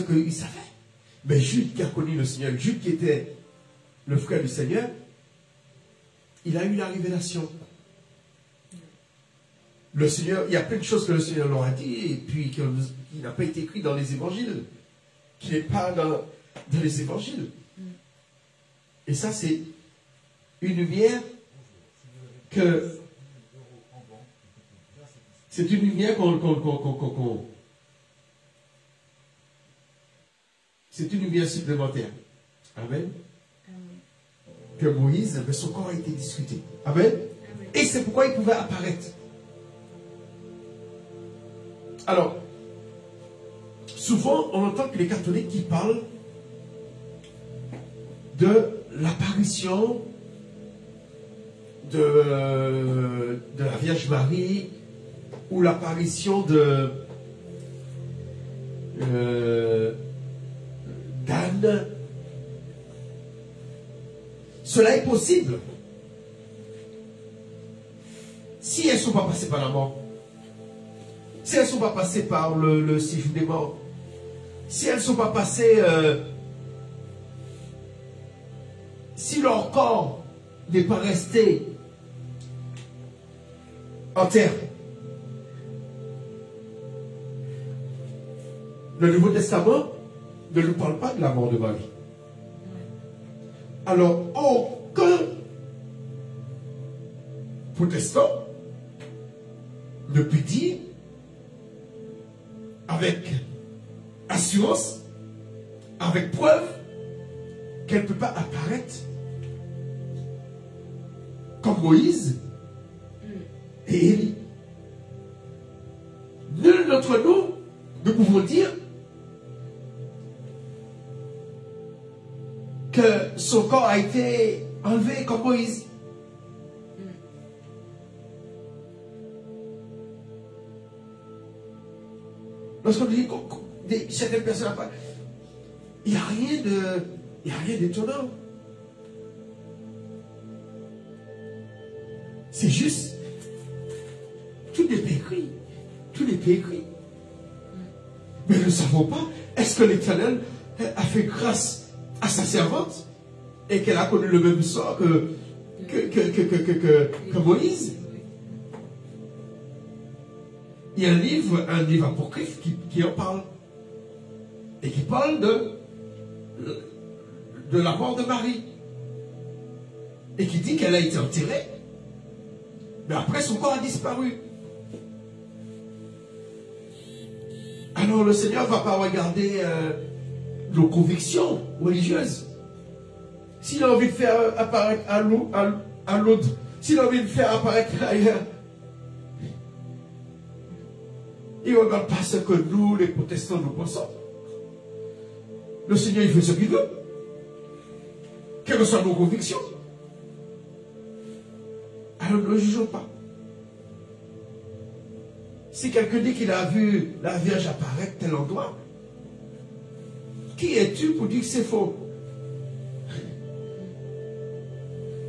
qu'ils savaient. Mais Jude qui a connu le Seigneur, Jude qui était le frère du Seigneur, il a eu la révélation. Le Seigneur, il y a plein de choses que le Seigneur leur a dit, et puis qui n'a pas été écrit dans les évangiles, qui n'est pas dans les évangiles. Et ça, c'est une lumière que... C'est une lumière c'est une lumière supplémentaire. Amen. Que Moïse, son corps a été discuté. Amen. Et c'est pourquoi il pouvait apparaître. Alors, souvent, on entend que les catholiques qui parlent de l'apparition de la Vierge Marie ou l'apparition d'Anne. Cela est possible si elles ne sont pas passées par la mort, si elles ne sont pas passées par le séjour des morts, si elles ne sont pas passées, si leur corps n'est pas resté en terre. Le Nouveau Testament ne nous parle pas de la mort de Marie. Alors, aucun protestant ne peut dire avec assurance, avec preuve, qu'elle ne peut pas apparaître comme Moïse et Élie. Nul d'entre nous ne pouvons dire que son corps a été enlevé comme Moïse. Lorsqu'on dit que certaines personnes, il n'y a rien d'étonnant. C'est juste, tout n'est pas écrit. Tout n'est pas écrit. Mais nous ne savons pas, est-ce que l'Éternel a fait grâce à sa servante et qu'elle a connu le même sort que Moïse? Il y a un livre apocryphe qui en parle. Et qui parle de la mort de Marie. Et qui dit qu'elle a été enterrée. Mais après, son corps a disparu. Alors le Seigneur ne va pas regarder nos convictions religieuses. S'il a envie de faire apparaître à l'autre, s'il a envie de faire apparaître ailleurs, il ne regarde pas ce que nous, les protestants, nous pensons. Le Seigneur, il fait ce qu'il veut. Quelles que soient nos convictions. Alors ne le jugeons pas. Si quelqu'un dit qu'il a vu la Vierge apparaître tel endroit, qui es-tu pour dire que c'est faux?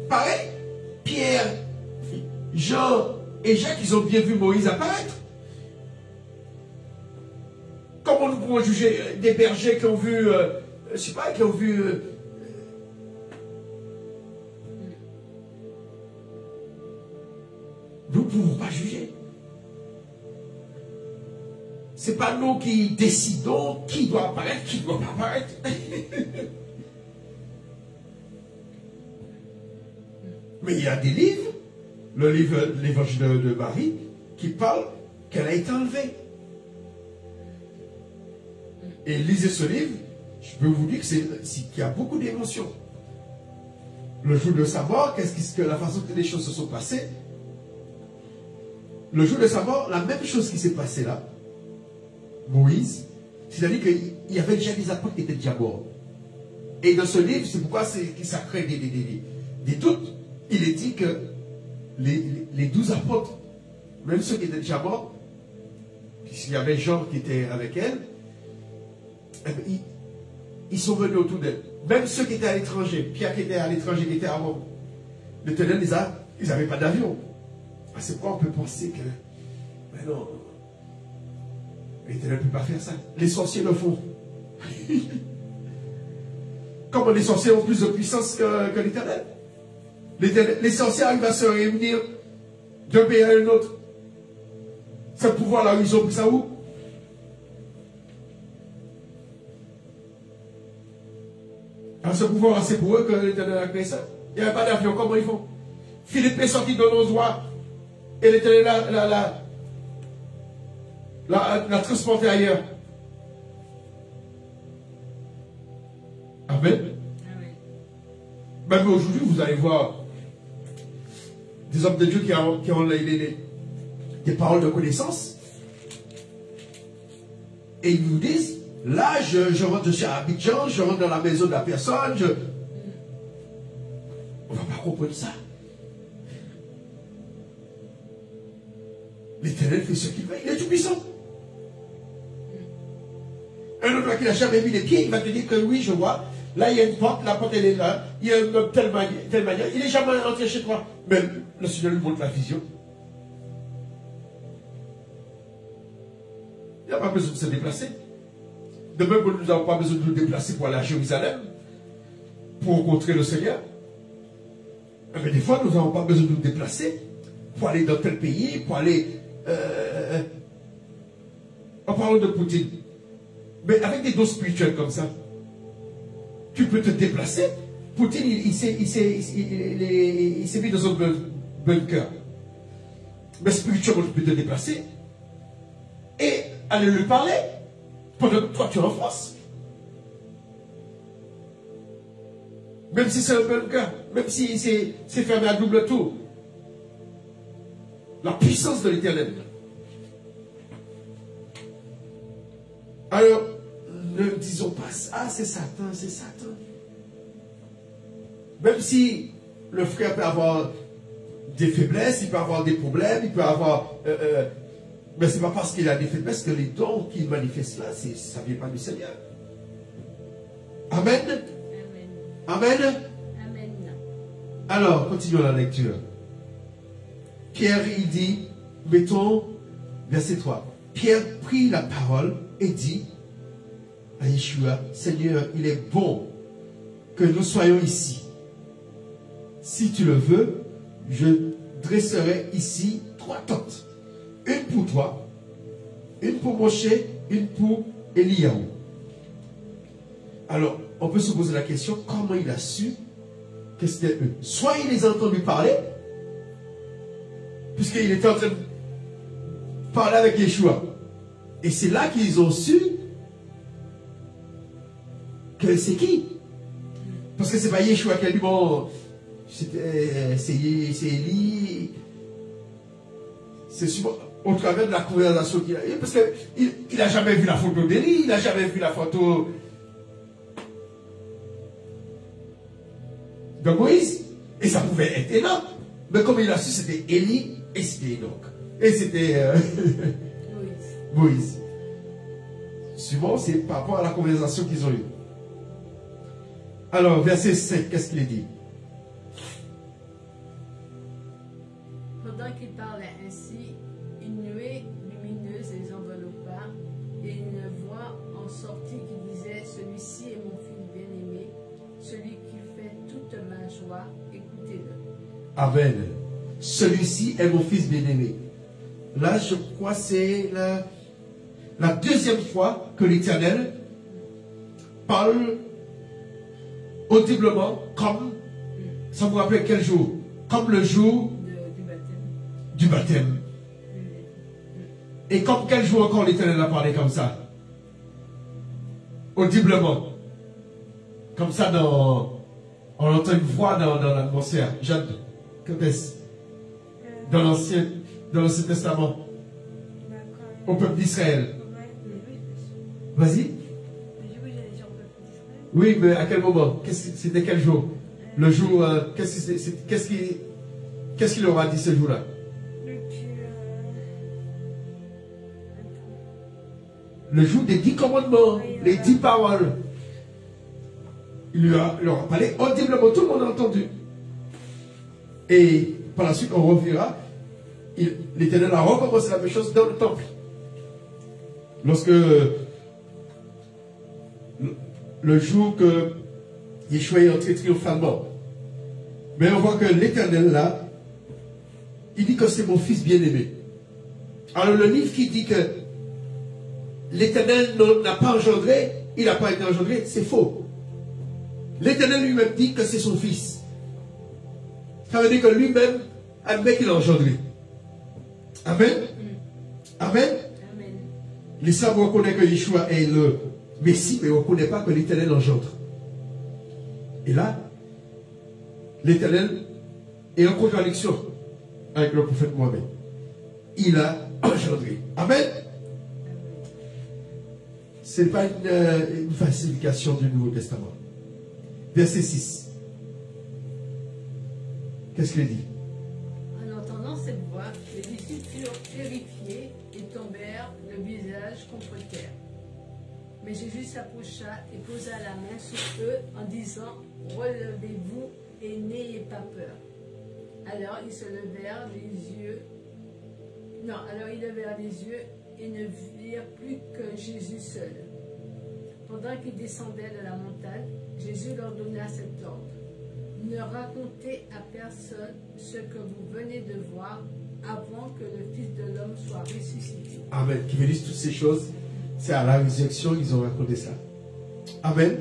Pareil, Pierre, Jean et Jacques, ils ont bien vu Moïse apparaître. Comment nous pouvons juger des bergers qui ont vu, je sais pas, qui ont vu... nous ne pouvons pas juger. Ce n'est pas nous qui décidons qui doit apparaître, qui ne doit pas apparaître. Mais il y a des livres, le livre, l'évangile de Marie, qui parle qu'elle a été enlevée. Et lisez ce livre, je peux vous dire qu'il y a beaucoup d'émotions. Le jour de savoir la façon que les choses se sont passées, le jour de savoir la même chose qui s'est passée là, Moïse, c'est-à-dire qu'il y avait déjà des apôtres qui étaient déjà morts. Et dans ce livre, c'est pourquoi ça crée des doutes. Il est dit que les 12 apôtres, même ceux qui étaient déjà morts, puisqu'il y avait Jean qui était avec elle, eh bien, ils sont venus autour d'elle. Même ceux qui étaient à l'étranger, Pierre qui était à l'étranger, qui était à Rome, l'Éternel, ils n'avaient pas d'avion. Ah, c'est pourquoi on peut penser que, mais non, l'Éternel ne peut pas faire ça. Les sorciers le font. Comment les sorciers ont plus de puissance que l'Éternel? Les sorciers arrivent à se réunir d'un pays à un autre. Ce pouvoir-là, ils ont pris ça où? Alors ce pouvoir-là, c'est pour eux que l'Éternel a créé ça. Il n'y avait pas d'avion, comment ils font? Philippe est sorti de nos doigts et l'Éternel l'a transporté ailleurs. Amen. Même aujourd'hui, vous allez voir des hommes de Dieu qui ont des paroles de connaissance. Et ils nous disent, là, je rentre chez Abidjan, je rentre dans la maison de la personne, on ne va pas comprendre ça. L'Éternel fait ce qu'il veut, il est tout puissant. Un autre qui n'a jamais mis les pieds, il va te dire que oui, je vois. Là, il y a une porte, la porte elle est là. Il y a un homme telle manière. Il n'est jamais entré chez toi. Mais le Seigneur lui montre la vision. Il n'y a pas besoin de se déplacer. De même que nous n'avons pas besoin de nous déplacer pour aller à Jérusalem, pour rencontrer le Seigneur. Mais des fois, nous n'avons pas besoin de nous déplacer pour aller dans tel pays, pour aller... en parlant de Poutine. Mais avec des dons spirituels comme ça, tu peux te déplacer. Poutine, il s'est mis dans un bunker. Mais spirituellement, tu peux te déplacer et aller lui parler pendant que toi tu es en France. Même si c'est un bunker, même si c'est fermé à double tour. La puissance de l'Éternel. Alors, ne disons pas, ah c'est Satan, c'est Satan. Même si le frère peut avoir des faiblesses, il peut avoir des problèmes, il peut avoir... mais ce n'est pas parce qu'il a des faiblesses que les dons qu'il manifeste là, ça ne vient pas du Seigneur. Amen. Amen. Amen. Alors, continuons la lecture. Pierre, il dit, mettons, verset 3. Pierre prit la parole et dit à Yeshua, Seigneur, il est bon que nous soyons ici. Si tu le veux, je dresserai ici 3 tentes. Une pour toi, une pour Moshe, une pour Eliyahu. Alors, on peut se poser la question, comment il a su que c'était eux? Soit il les a entendus parler, puisqu'il était en train de parler avec Yeshua. Et c'est là qu'ils ont su que c'est qui? Parce que c'est pas Yeshua qui a dit, bon, c'est Élie. C'est au travers de la conversation qu'il a eu. Parce qu'il n'a jamais vu la photo d'Élie, il n'a jamais vu la photo de Moïse. Et ça pouvait être Enoch. Mais comme il a su, c'était Élie et c'était Enoch. Et c'était Moïse. Souvent, c'est par rapport à la conversation qu'ils ont eue. Alors, verset 5, qu'est-ce qu'il dit? Pendant qu'il parlait ainsi, une nuée lumineuse les enveloppa et une voix en sortit qui disait, celui-ci est mon fils bien-aimé, celui qui fait toute ma joie, écoutez-le. Amen. Celui-ci est mon fils bien-aimé. Là, je crois que c'est la deuxième fois que l'Éternel parle audiblement, comme, ça vous rappelle quel jour? Comme le jour du baptême. Et comme quel jour encore l'Éternel a parlé comme ça? Audiblement. Comme ça, on entend une voix dans l'atmosphère. Jeanne, que est-ce? Dans l'Ancien Testament. Au peuple d'Israël. Vas-y. Oui, mais à quel moment? C'était quel jour? Le jour, qu'est-ce qu'il leur a dit ce jour-là? Le jour des 10 commandements, les 10 paroles. Il leur a parlé audiblement, tout le monde a entendu. Et par la suite, on reverra, l'Éternel a recommencé la même chose dans le temple. Lorsque le jour que Yeshua est entré triomphalement. Mais on voit que l'Éternel là, il dit que c'est mon fils bien-aimé. Alors le livre qui dit que l'Éternel n'a pas engendré, il n'a pas été engendré, c'est faux. L'Éternel lui-même dit que c'est son fils. Ça veut dire que lui-même admet qu'il a engendré. Amen. Amen. Amen. Les saints reconnaissent que Yeshua est le Messie, mais on ne reconnaît pas que l'Éternel engendre. Et là, l'Éternel est en contradiction avec le prophète Mohamed. Il a engendré. Amen. Ce n'est pas une falsification du Nouveau Testament. Verset 6. Qu'est-ce qu'il dit? En entendant cette voix, les disciples furent terrifiés et tombèrent le visage contre terre. Mais Jésus s'approcha et posa la main sur eux en disant, relevez-vous et n'ayez pas peur. Alors ils se levèrent les yeux. Non, alors ils levèrent les yeux et ne virent plus que Jésus seul. Pendant qu'ils descendaient de la montagne, Jésus leur donna cet ordre. Ne racontez à personne ce que vous venez de voir avant que le Fils de l'homme soit ressuscité. Amen. Qui veut dire toutes ces choses, c'est à la résurrection qu'ils ont raconté ça. Amen.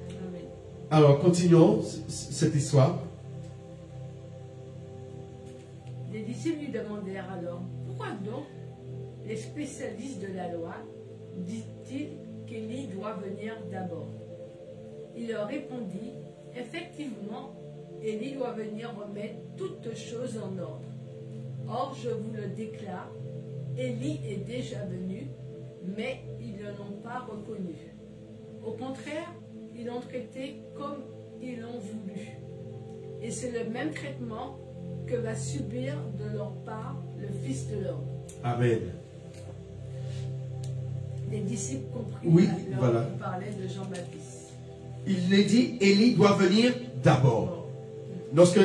Amen. Alors, continuons cette histoire. Les disciples lui demandèrent alors, pourquoi donc les spécialistes de la loi disent-ils qu'Élie doit venir d'abord? Il leur répondit, effectivement, Élie doit venir remettre toutes choses en ordre. Or, je vous le déclare, Élie est déjà venu, mais ils ne l'ont pas reconnu. Au contraire, ils l'ont traité comme ils l'ont voulu. Et c'est le même traitement que va subir de leur part le Fils de l'homme. Amen. Les disciples comprirent Oui, alors voilà. qu'il parlait de Jean-Baptiste. Il les dit, Élie doit venir d'abord. Lorsque,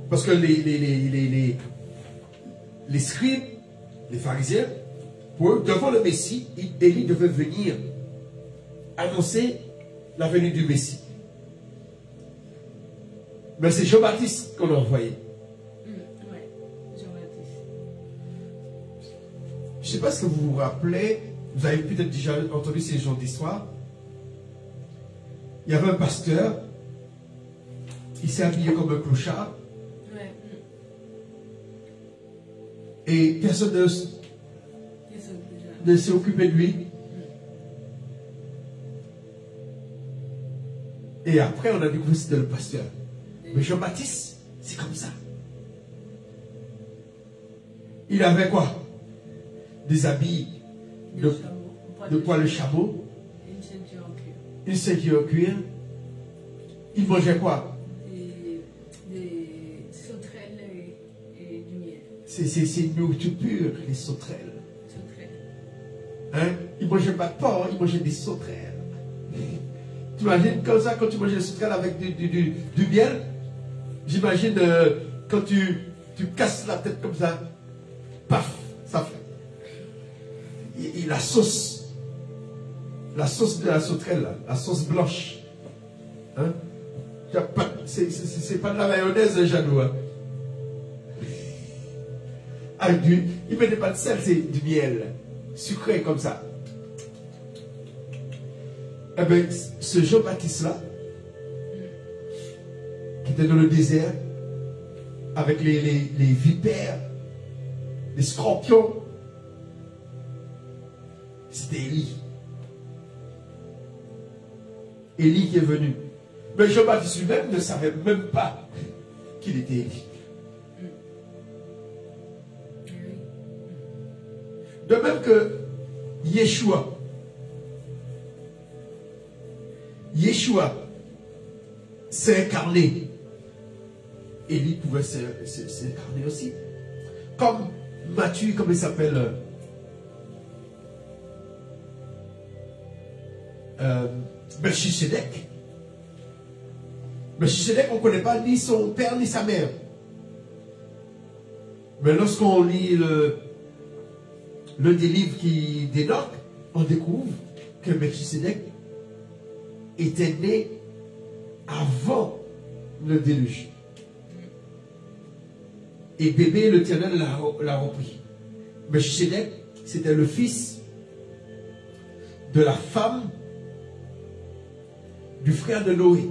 parce que les scribes, les pharisiens, pour eux, devant le Messie, Élie devait venir annoncer la venue du Messie. Mais c'est Jean-Baptiste qu'on a envoyé. Oui, Jean-Baptiste. Je ne sais pas ce que vous vous rappelez, vous avez peut-être déjà entendu ces genres d'histoire. Il y avait un pasteur, il s'est habillé comme un clochard, Ouais. et personne ne s'est occupé de lui. Et après, on a découvert que c'était le pasteur. Mais Jean-Baptiste, c'est comme ça. Il avait quoi? Des habits de poil de chameau, Une ceinture en cuir. une ceinture en cuir. Il mangeait quoi? Des sauterelles et du miel. C'est une nourriture pure, les sauterelles. Sauterelles. Hein? Il mangeait pas de porc, il mangeait des sauterelles. Tu imagines comme ça, quand tu manges des sauterelles avec du miel? J'imagine quand tu casses la tête comme ça, paf, ça fait. Et la sauce de la sauterelle, là, la sauce blanche. Hein? C'est pas de la mayonnaise, Jadou. Hein? Il ne mettait pas de sel, c'est du miel, sucré comme ça. Eh bien, ce Jean-Baptiste-là, qui était dans le désert, avec les vipères, les scorpions, c'était Élie. Élie qui est venu. Mais Jean-Baptiste lui-même ne savait même pas qu'il était Élie. De même que Yeshua, Yeshua s'est incarné, Élie pouvait s'incarner aussi. Comme Matthieu, comme il s'appelle, Melchisedec. Melchisedec, on ne connaît pas ni son père ni sa mère. Mais lorsqu'on lit l'un des livres d'Enoch, on découvre que Melchisedec était né avant le déluge. Et bébé, l'Éternel l'a repris. Melchisedec, c'était le fils de la femme du frère de Noé,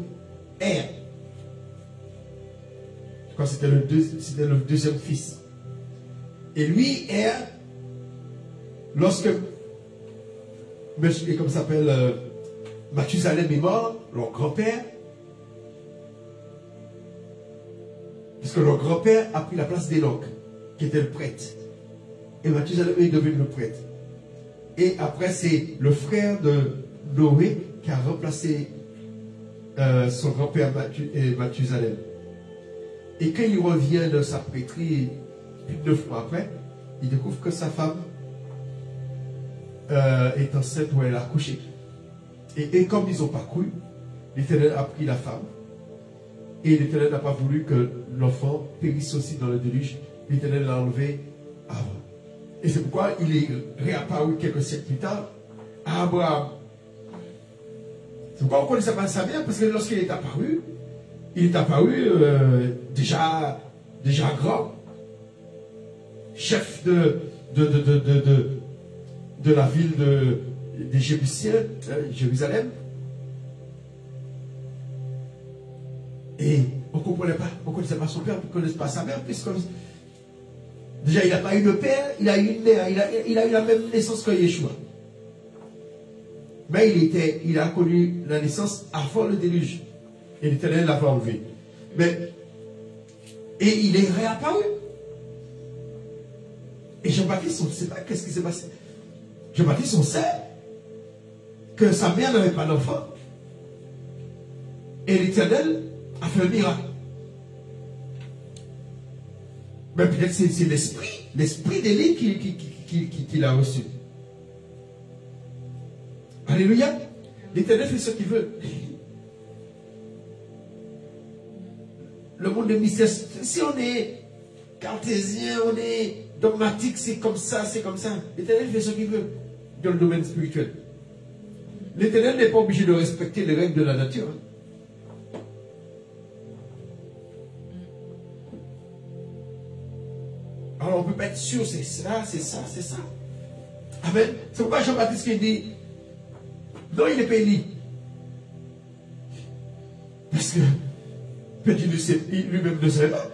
Er. Je crois que c'était le deuxième fils. Et lui, Er, lorsque, comme ça s'appelle, Mathusalem est mort, leur grand-père, puisque leur grand-père a pris la place d'Enoch, qui était le prêtre. Et Mathusalem est devenu le prêtre. Et après, c'est le frère de Noé qui a remplacé son grand-père Mathusalem. Et quand il revient de sa prêtrise, plus de 9 mois après, il découvre que sa femme est enceinte où elle a accouché. Et comme ils n'ont pas cru, l'Éternel a pris la femme. Et l'Éternel n'a pas voulu que l'enfant périsse aussi dans le déluge. L'Éternel l'a enlevé avant. Et c'est pourquoi il est réapparu quelques siècles plus tard à Abraham. C'est pourquoi on ne connaissait pas sa mère, parce que lorsqu'il est apparu, déjà grand, chef de la ville des Jébusiens, Jérusalem. Et on ne comprenait pas, on ne connaissait pas son père, on ne connaissait pas sa mère, puisque déjà il n'a pas eu de père, il a eu une mère, il a eu la même naissance que Yeshua. Mais il a connu la naissance avant le déluge. Et l'Éternel l'avait enlevé. Et il est réapparu. Et Jean-Baptiste, on ne sait pas qu'est-ce qui s'est passé. Jean-Baptiste, on sait que sa mère n'avait pas d'enfant. Et l'Éternel a fait un miracle. Mais peut-être c'est l'esprit d'Élie qui l'a reçu. Alléluia. L'Éternel fait ce qu'il veut. Le monde des mystères, si on est cartésien, on est dogmatique, c'est comme ça, c'est comme ça. L'Éternel fait ce qu'il veut dans le domaine spirituel. L'Éternel n'est pas obligé de respecter les règles de la nature. Alors on ne peut pas être sûr, c'est ça, c'est ça, c'est ça. Amen. C'est pourquoi Jean-Baptiste qui dit, non, il n'est pas Élie. Parce que peut-être lui-même ne savait pas.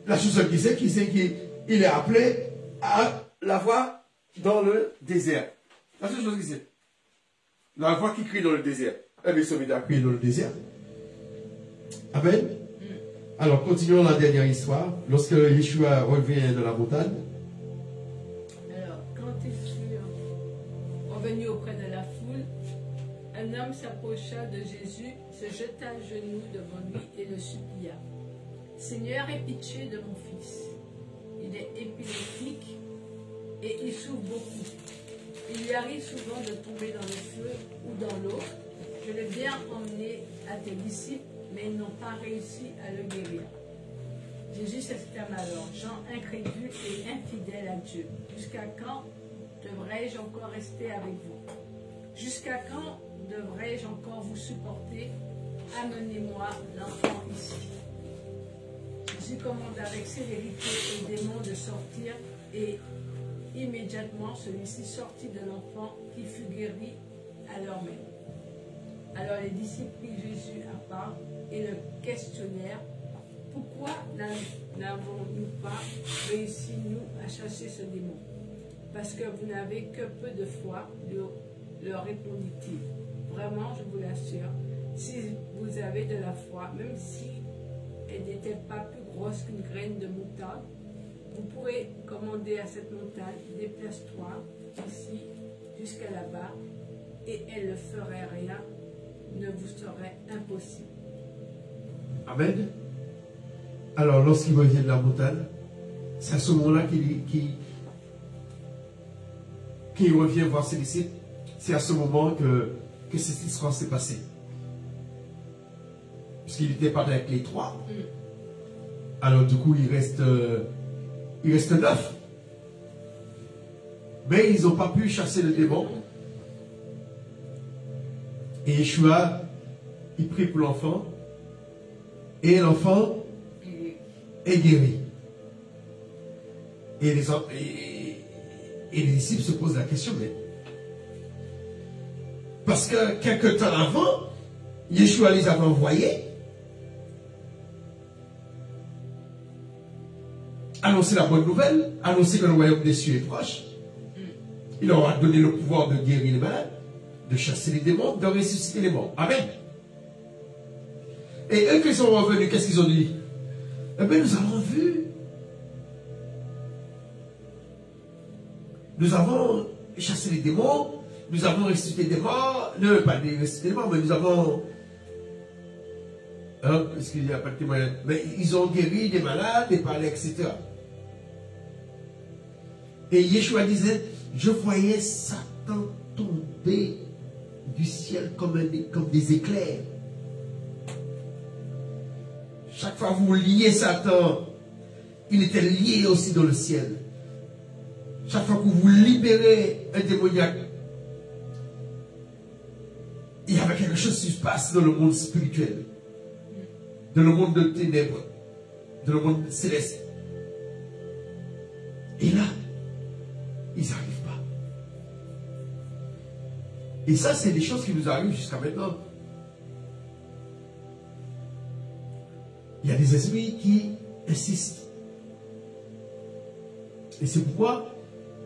La chose qu'il sait, qu'il est appelé à la voix dans le désert. La seule chose qu'il sait. La voix qui crie dans le désert. Elle est sauvée à crier dans le désert. Amen. Alors, continuons la dernière histoire. Lorsque Yeshua revient de la montagne. Alors, quand ils furent revenus auprès de la foule, un homme s'approcha de Jésus, se jeta à genoux devant lui et le supplia. Seigneur, aie pitié de mon fils. Il est épileptique et il souffre beaucoup. Il lui arrive souvent de tomber dans le feu ou dans l'eau. Je l'ai bien emmené à tes disciples, mais ils n'ont pas réussi à le guérir. Jésus s'exclama alors, gens incrédules et infidèles à Dieu, jusqu'à quand devrais-je encore rester avec vous? Jusqu'à quand devrais-je encore vous supporter? Amenez-moi l'enfant ici. Jésus commande avec célérité au démon de sortir et immédiatement celui-ci sortit de l'enfant qui fut guéri à l'heure même. Alors les disciples prirent Jésus à part et le questionnèrent. Pourquoi n'avons-nous pas réussi, nous, à chasser ce démon? Parce que vous n'avez que peu de foi, leur répondit-il. Vraiment, je vous l'assure, si vous avez de la foi, même si elle n'était pas plus grosse qu'une graine de moutarde, vous pourrez commander à cette montagne, déplace-toi ici jusqu'à là-bas et elle ne ferait rien, ne vous serait impossible. Amen. Alors, lorsqu'il revient de la montagne, c'est à ce moment-là qu'il revient voir ses disciples. C'est à ce moment que cette histoire s'est passée. Puisqu'il n'était pas avec les trois. Alors, du coup, il reste 9. Mais ils n'ont pas pu chasser le démon. Et Yeshua, il prie pour l'enfant. Et l'enfant est guéri. Et les disciples se posent la question, mais parce que quelques temps avant, Yeshua les avait envoyés annoncer la bonne nouvelle, annoncer que le royaume des cieux est proche. Il leur a donné le pouvoir de guérir les malades, de chasser les démons, de ressusciter les morts. Amen. Et eux qui sont revenus, qu'est-ce qu'ils ont dit? Eh bien, nous avons vu. Nous avons chassé les démons, nous avons ressuscité des morts, non, pas des ressuscité des morts, mais nous avons... Parce qu'il n'y a pas de témoignage. Mais ils ont guéri des malades, des palais, etc. Et Yeshua disait, je voyais Satan tomber du ciel comme des éclairs. Chaque fois que vous liez Satan, il était lié aussi dans le ciel. Chaque fois que vous libérez un démoniaque, il y avait quelque chose qui se passe dans le monde spirituel, dans le monde de ténèbres, dans le monde céleste. Et là, ils n'arrivent pas. Et ça, c'est des choses qui nous arrivent jusqu'à maintenant. Il y a des esprits qui insistent. Et c'est pourquoi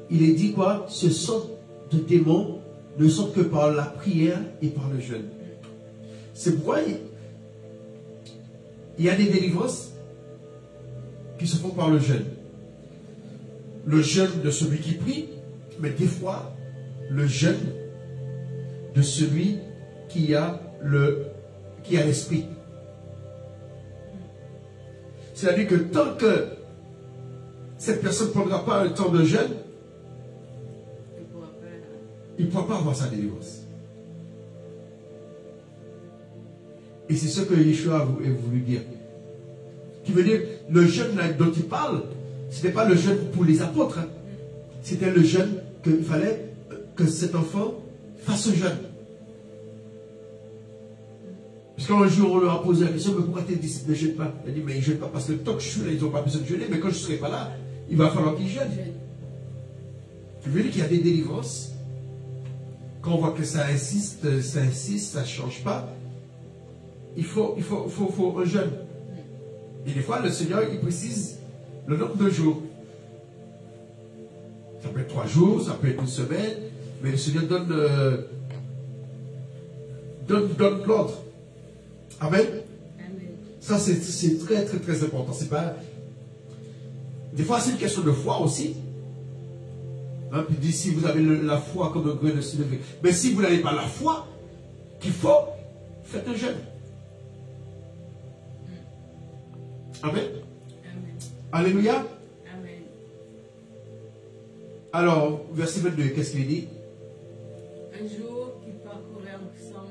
il est dit quoi? Ce sort de démons ne sortent que par la prière et par le jeûne. C'est pourquoi il y a des délivrances qui se font par le jeûne. Le jeûne de celui qui prie, mais des fois, le jeûne de celui qui a l'esprit. C'est-à-dire que tant que cette personne ne prendra pas un temps de jeûne, il ne pourra pas avoir sa délivrance. Et c'est ce que Yeshua a voulu dire. Qui veut dire, le jeûne dont il parle, ce n'était pas le jeûne pour les apôtres. Hein. C'était le jeûne qu'il fallait que cet enfant fasse ce jeûne. Parce qu'un jour, on leur a posé la question, mais pourquoi tes disciples ne jeûnent pas? Il a dit, mais ils ne jeûnent pas parce que tant que je suis là, ils n'ont pas besoin de jeûner, mais quand je ne serai pas là, il va falloir qu'ils jeûnent. Je veux dire qu'il y a des délivrances. Quand on voit que ça insiste, ça ne change pas, il faut un jeûne. Et des fois, le Seigneur, il précise le nombre de jours. Ça peut être 3 jours, ça peut être 1 semaine, mais le Seigneur donne l'ordre. Amen. Amen. Ça, c'est très, très, très important. C'est pas... Des fois, c'est une question de foi aussi. Hein, puis dit, si vous avez la foi comme un grain de sénévé. Mais si vous n'avez pas la foi qu'il faut, faites un jeûne. Amen. Amen. Alléluia. Amen. Alors, verset 22, qu'est-ce qu'il dit? Un jour qu'ils parcouraient ensemble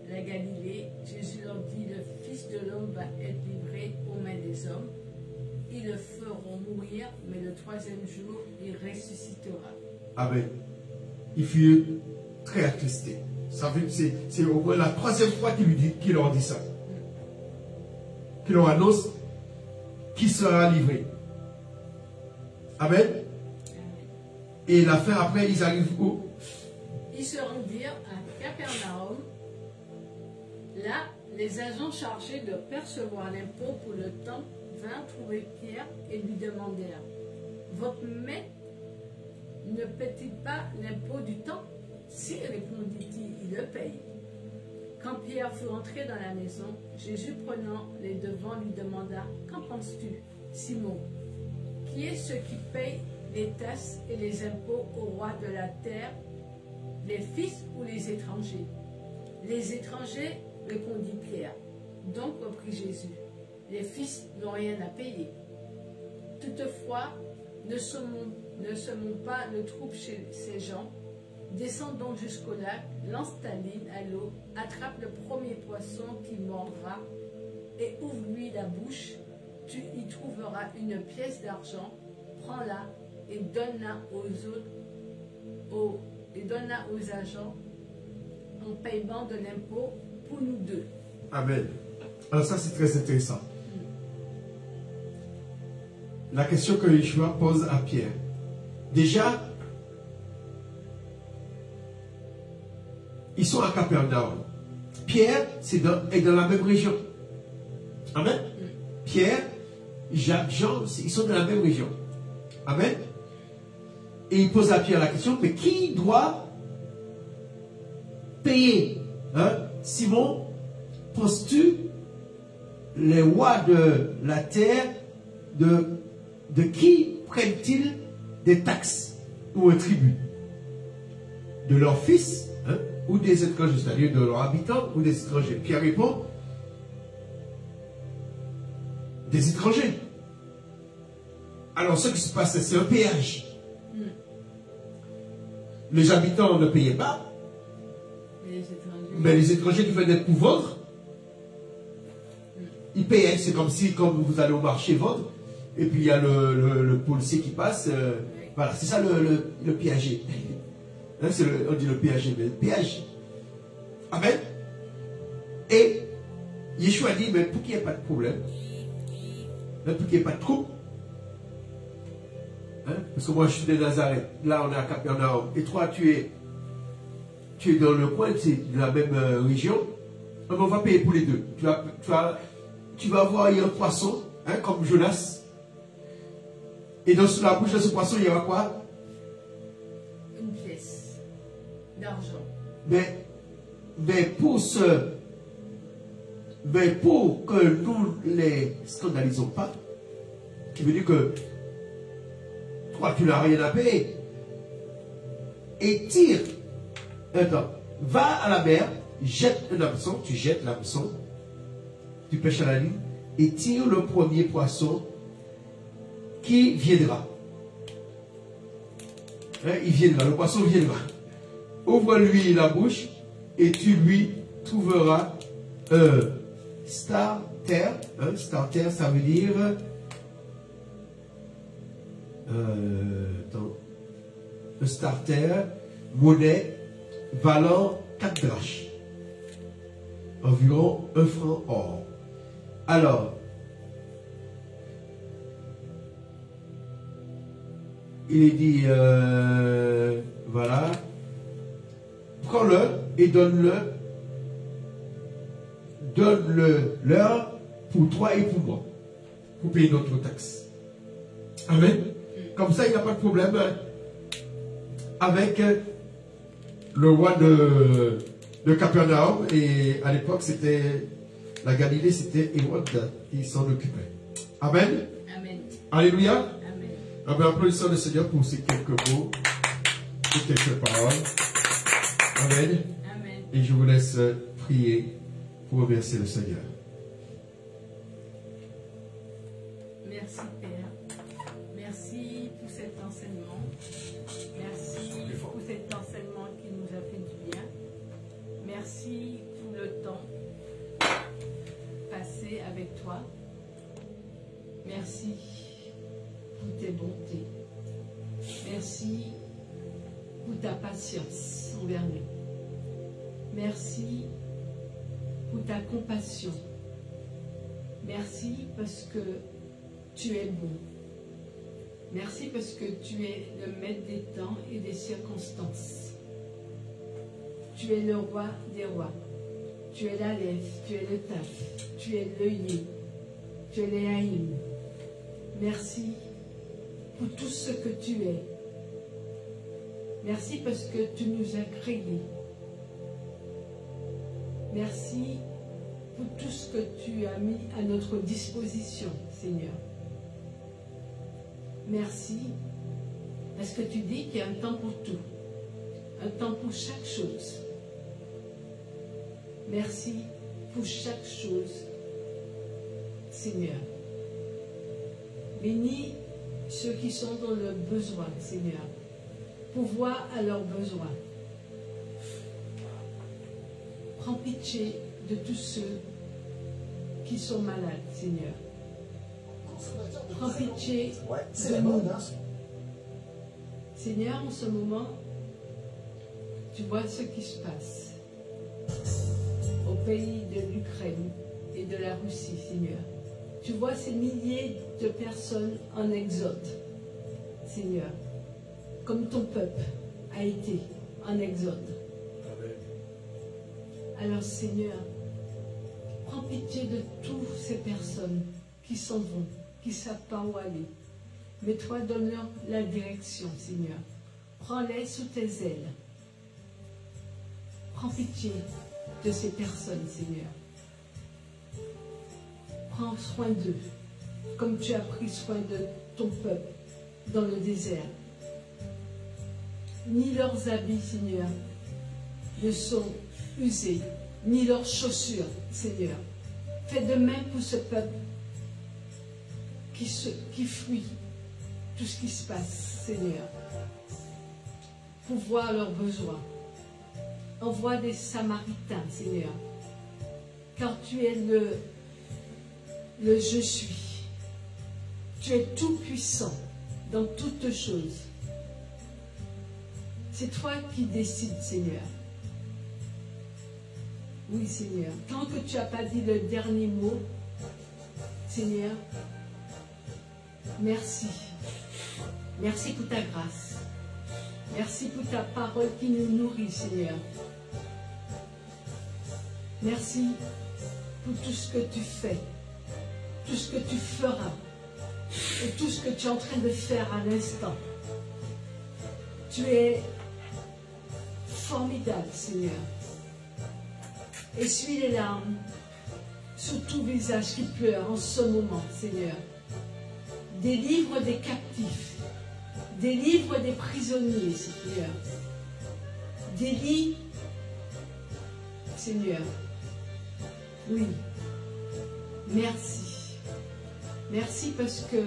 la Galilée, Jésus leur dit, le Fils de l'homme va être livré aux mains des hommes. Ils le feront mourir, mais le 3e jour, il ressuscitera. Amen. Il fut très attristé. Ça veut dire que c'est au moins la 3e fois qu'il leur dit ça. Qu'il leur annonce qui sera livré. Amen. Amen. Et la fin après, ils arrivent où? Ils se rendirent à Capernaum. Là, les agents chargés de percevoir l'impôt pour le temps vinrent trouver Pierre et lui demandèrent, votre maître ne paie-t-il pas l'impôt du temps? Si, répondit-il, il le paye. Quand Pierre fut entré dans la maison, Jésus prenant les devants lui demanda, qu'en penses-tu, Simon? Qui est ce qui paye les taxes et les impôts au roi de la terre, les fils ou les étrangers? Les étrangers, répondit Pierre. Donc, reprit Jésus, les fils n'ont rien à payer. Toutefois, ne semons pas le trouble chez ces gens. Descendons jusqu'au lac, lance ta ligne à l'eau, attrape le premier poisson qui mordra et ouvre-lui la bouche. Tu y trouveras une pièce d'argent, prends-la et donne-la aux agents en paiement de l'impôt pour nous deux. Amen. Alors ça, c'est très intéressant. La question que Yeshua pose à Pierre. Déjà, ils sont à Capernaum. Pierre est dans la même région. Amen. Pierre, Jacques, Jean, ils sont dans la même région. Amen. Et il pose à Pierre la question, mais qui doit payer? Simon, penses-tu les rois de la terre, de qui prennent-ils des taxes ou un tribut? De leurs fils ou des étrangers, c'est-à-dire de leurs habitants ou des étrangers? Pierre répond, des étrangers. Alors ce qui se passe, c'est un péage. Les habitants ne payaient pas, mais les étrangers qui venaient pour vendre, ils payaient. C'est comme si, comme vous allez au marché vendre, et puis il y a le policier qui passe. Voilà, c'est ça le péager. On dit le péager, mais le péage. Amen. Et Yeshua dit, mais pour qu'il n'y ait pas de problème, pour qu'il n'y ait pas de trouble, parce que moi je suis de Nazareth, là on est à Capernaum, et toi tu es dans le coin, tu es de la même région, on va payer pour les deux. Tu vas avoir un poisson, comme Jonas, et dans la bouche de ce poisson, il y aura quoi? Une pièce d'argent. Mais pour que nous ne les scandalisons pas, qui veut dire que toi tu n'as rien à payer, et tire, va à la mer, jette un hameçon, tu jettes l'hameçon, tu pêches à la ligne, et tire le premier poisson qui viendra. Il viendra, le poisson viendra. Ouvre-lui la bouche et tu lui trouveras starter. Starter, ça veut dire un starter, monnaie valant 4 drachmes, environ 1 franc or. Alors, il est dit, voilà, prends-le et donne-le-leur pour toi et pour moi, pour payer notre taxe. Amen. Comme ça, il n'y a pas de problème avec le roi de Capernaum. Et à l'époque, c'était la Galilée, c'était Hérode qui s'en occupait. Amen. Amen. Alléluia. Amen. Amen. Applaudissons le Seigneur pour ces quelques mots, ces quelques paroles. Amen. Amen. Et je vous laisse prier pour remercier le Seigneur. Merci Père. Merci pour cet enseignement. Merci pour cet enseignement qui nous a fait du bien. Merci pour le temps passé avec toi. Merci pour tes bontés. Merci pour ta patience envers nous. Merci pour ta compassion. Merci parce que tu es bon. Merci parce que tu es le maître des temps et des circonstances. Tu es le roi des rois. Tu es l'Aleph, tu es le Taf, tu es le Yé, tu es le Haïm. Merci pour tout ce que tu es. Merci parce que tu nous as créés. Merci pour tout ce que tu as mis à notre disposition, Seigneur. Merci, parce que tu dis qu'il y a un temps pour tout, un temps pour chaque chose. Merci pour chaque chose, Seigneur. Bénis ceux qui sont dans le besoin, Seigneur. Pourvois à leurs besoins. Prends pitié de tous ceux qui sont malades, Seigneur. Prends pitié de nous. Seigneur, en ce moment, tu vois ce qui se passe au pays de l'Ukraine et de la Russie, Seigneur. Tu vois ces milliers de personnes en exode, Seigneur, comme ton peuple a été en exode. Alors, Seigneur, prends pitié de toutes ces personnes qui s'en vont, qui ne savent pas où aller. Mais toi, donne-leur la direction, Seigneur. Prends-les sous tes ailes. Prends pitié de ces personnes, Seigneur. Prends soin d'eux, comme tu as pris soin de ton peuple dans le désert. Ni leurs habits, Seigneur, ne sont usés, ni leurs chaussures, Seigneur. Fais de même pour ce peuple qui fuit tout ce qui se passe, Seigneur, pour voir leurs besoins. Envoie des Samaritains, Seigneur, car tu es le je suis. Tu es tout puissant dans toutes choses. C'est toi qui décides, Seigneur. Oui, Seigneur. Tant que tu n'as pas dit le dernier mot, Seigneur, merci. Merci pour ta grâce. Merci pour ta parole qui nous nourrit, Seigneur. Merci pour tout ce que tu fais, tout ce que tu feras et tout ce que tu es en train de faire à l'instant. Tu es formidable, Seigneur. Essuie les larmes sur tout visage qui pleure en ce moment, Seigneur. Délivre des captifs, délivre des prisonniers, Seigneur. Délivre, Seigneur. Oui. Merci. Merci parce que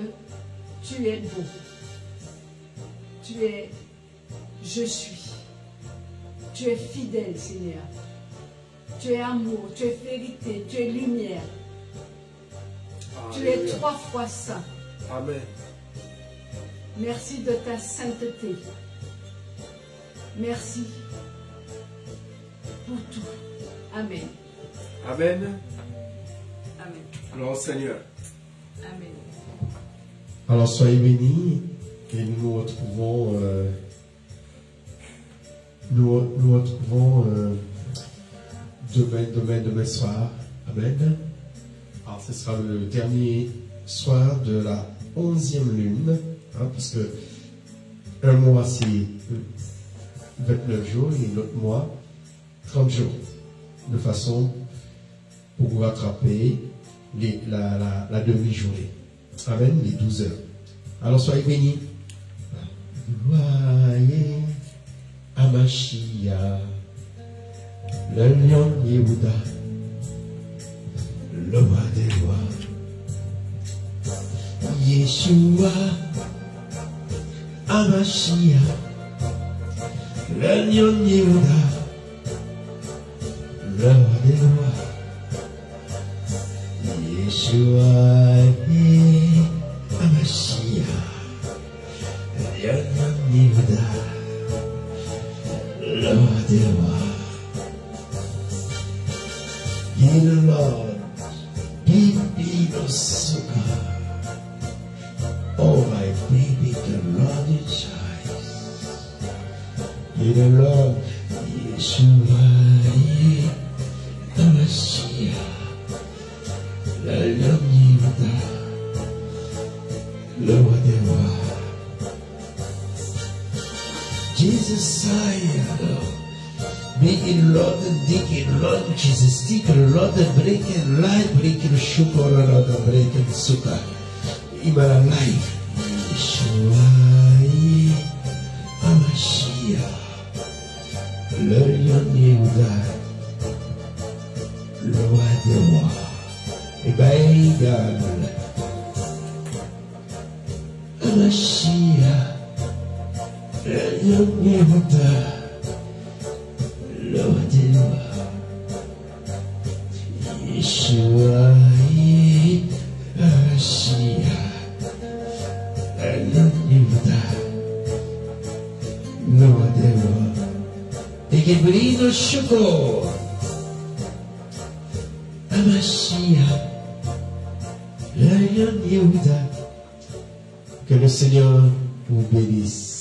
tu es bon. Tu es je suis. Tu es fidèle, Seigneur. Tu es amour, tu es vérité, tu es lumière. Tu es 3 fois saint. Amen. Merci de ta sainteté. Merci pour tout. Amen. Amen. Amen. Alors, Seigneur. Amen. Alors, soyez bénis et nous nous retrouvons, demain soir. Amen. Alors, ce sera le dernier soir de la 11e lune, parce que un mois c'est 29 jours et l'autre mois 30 jours, de façon pour vous rattraper la demi-journée. Amen, les 12 heures. Alors soyez bénis. Voyez Amashia, le lion Yehuda, le roi des rois, Yeshua, Amashia, le lion Yehuda, le roi des rois, Yeshua, Amashia, le lion Yehuda, le roi des rois. Il Lord, baby no suka. Oh my baby, the Lord is choice. Il Lord, Yeshua, Amashia, le lion Yehuda, le roi des rois. Jesus Sire. Making Lord and digging Lord Jesus stick Lord and breaking light breaking sugar Lord and breaking sugar in my life Yeshua, Amashia, le lion Yehuda, le roi des rois, et Baïgal, Amashia, le lion Yehuda, le roi des rois, Yeshua, Amashia, le lion Yehuda, le roi des rois. Et qu'il brise le choco. Amashia, le lion Yehuda. Que le Seigneur vous bénisse.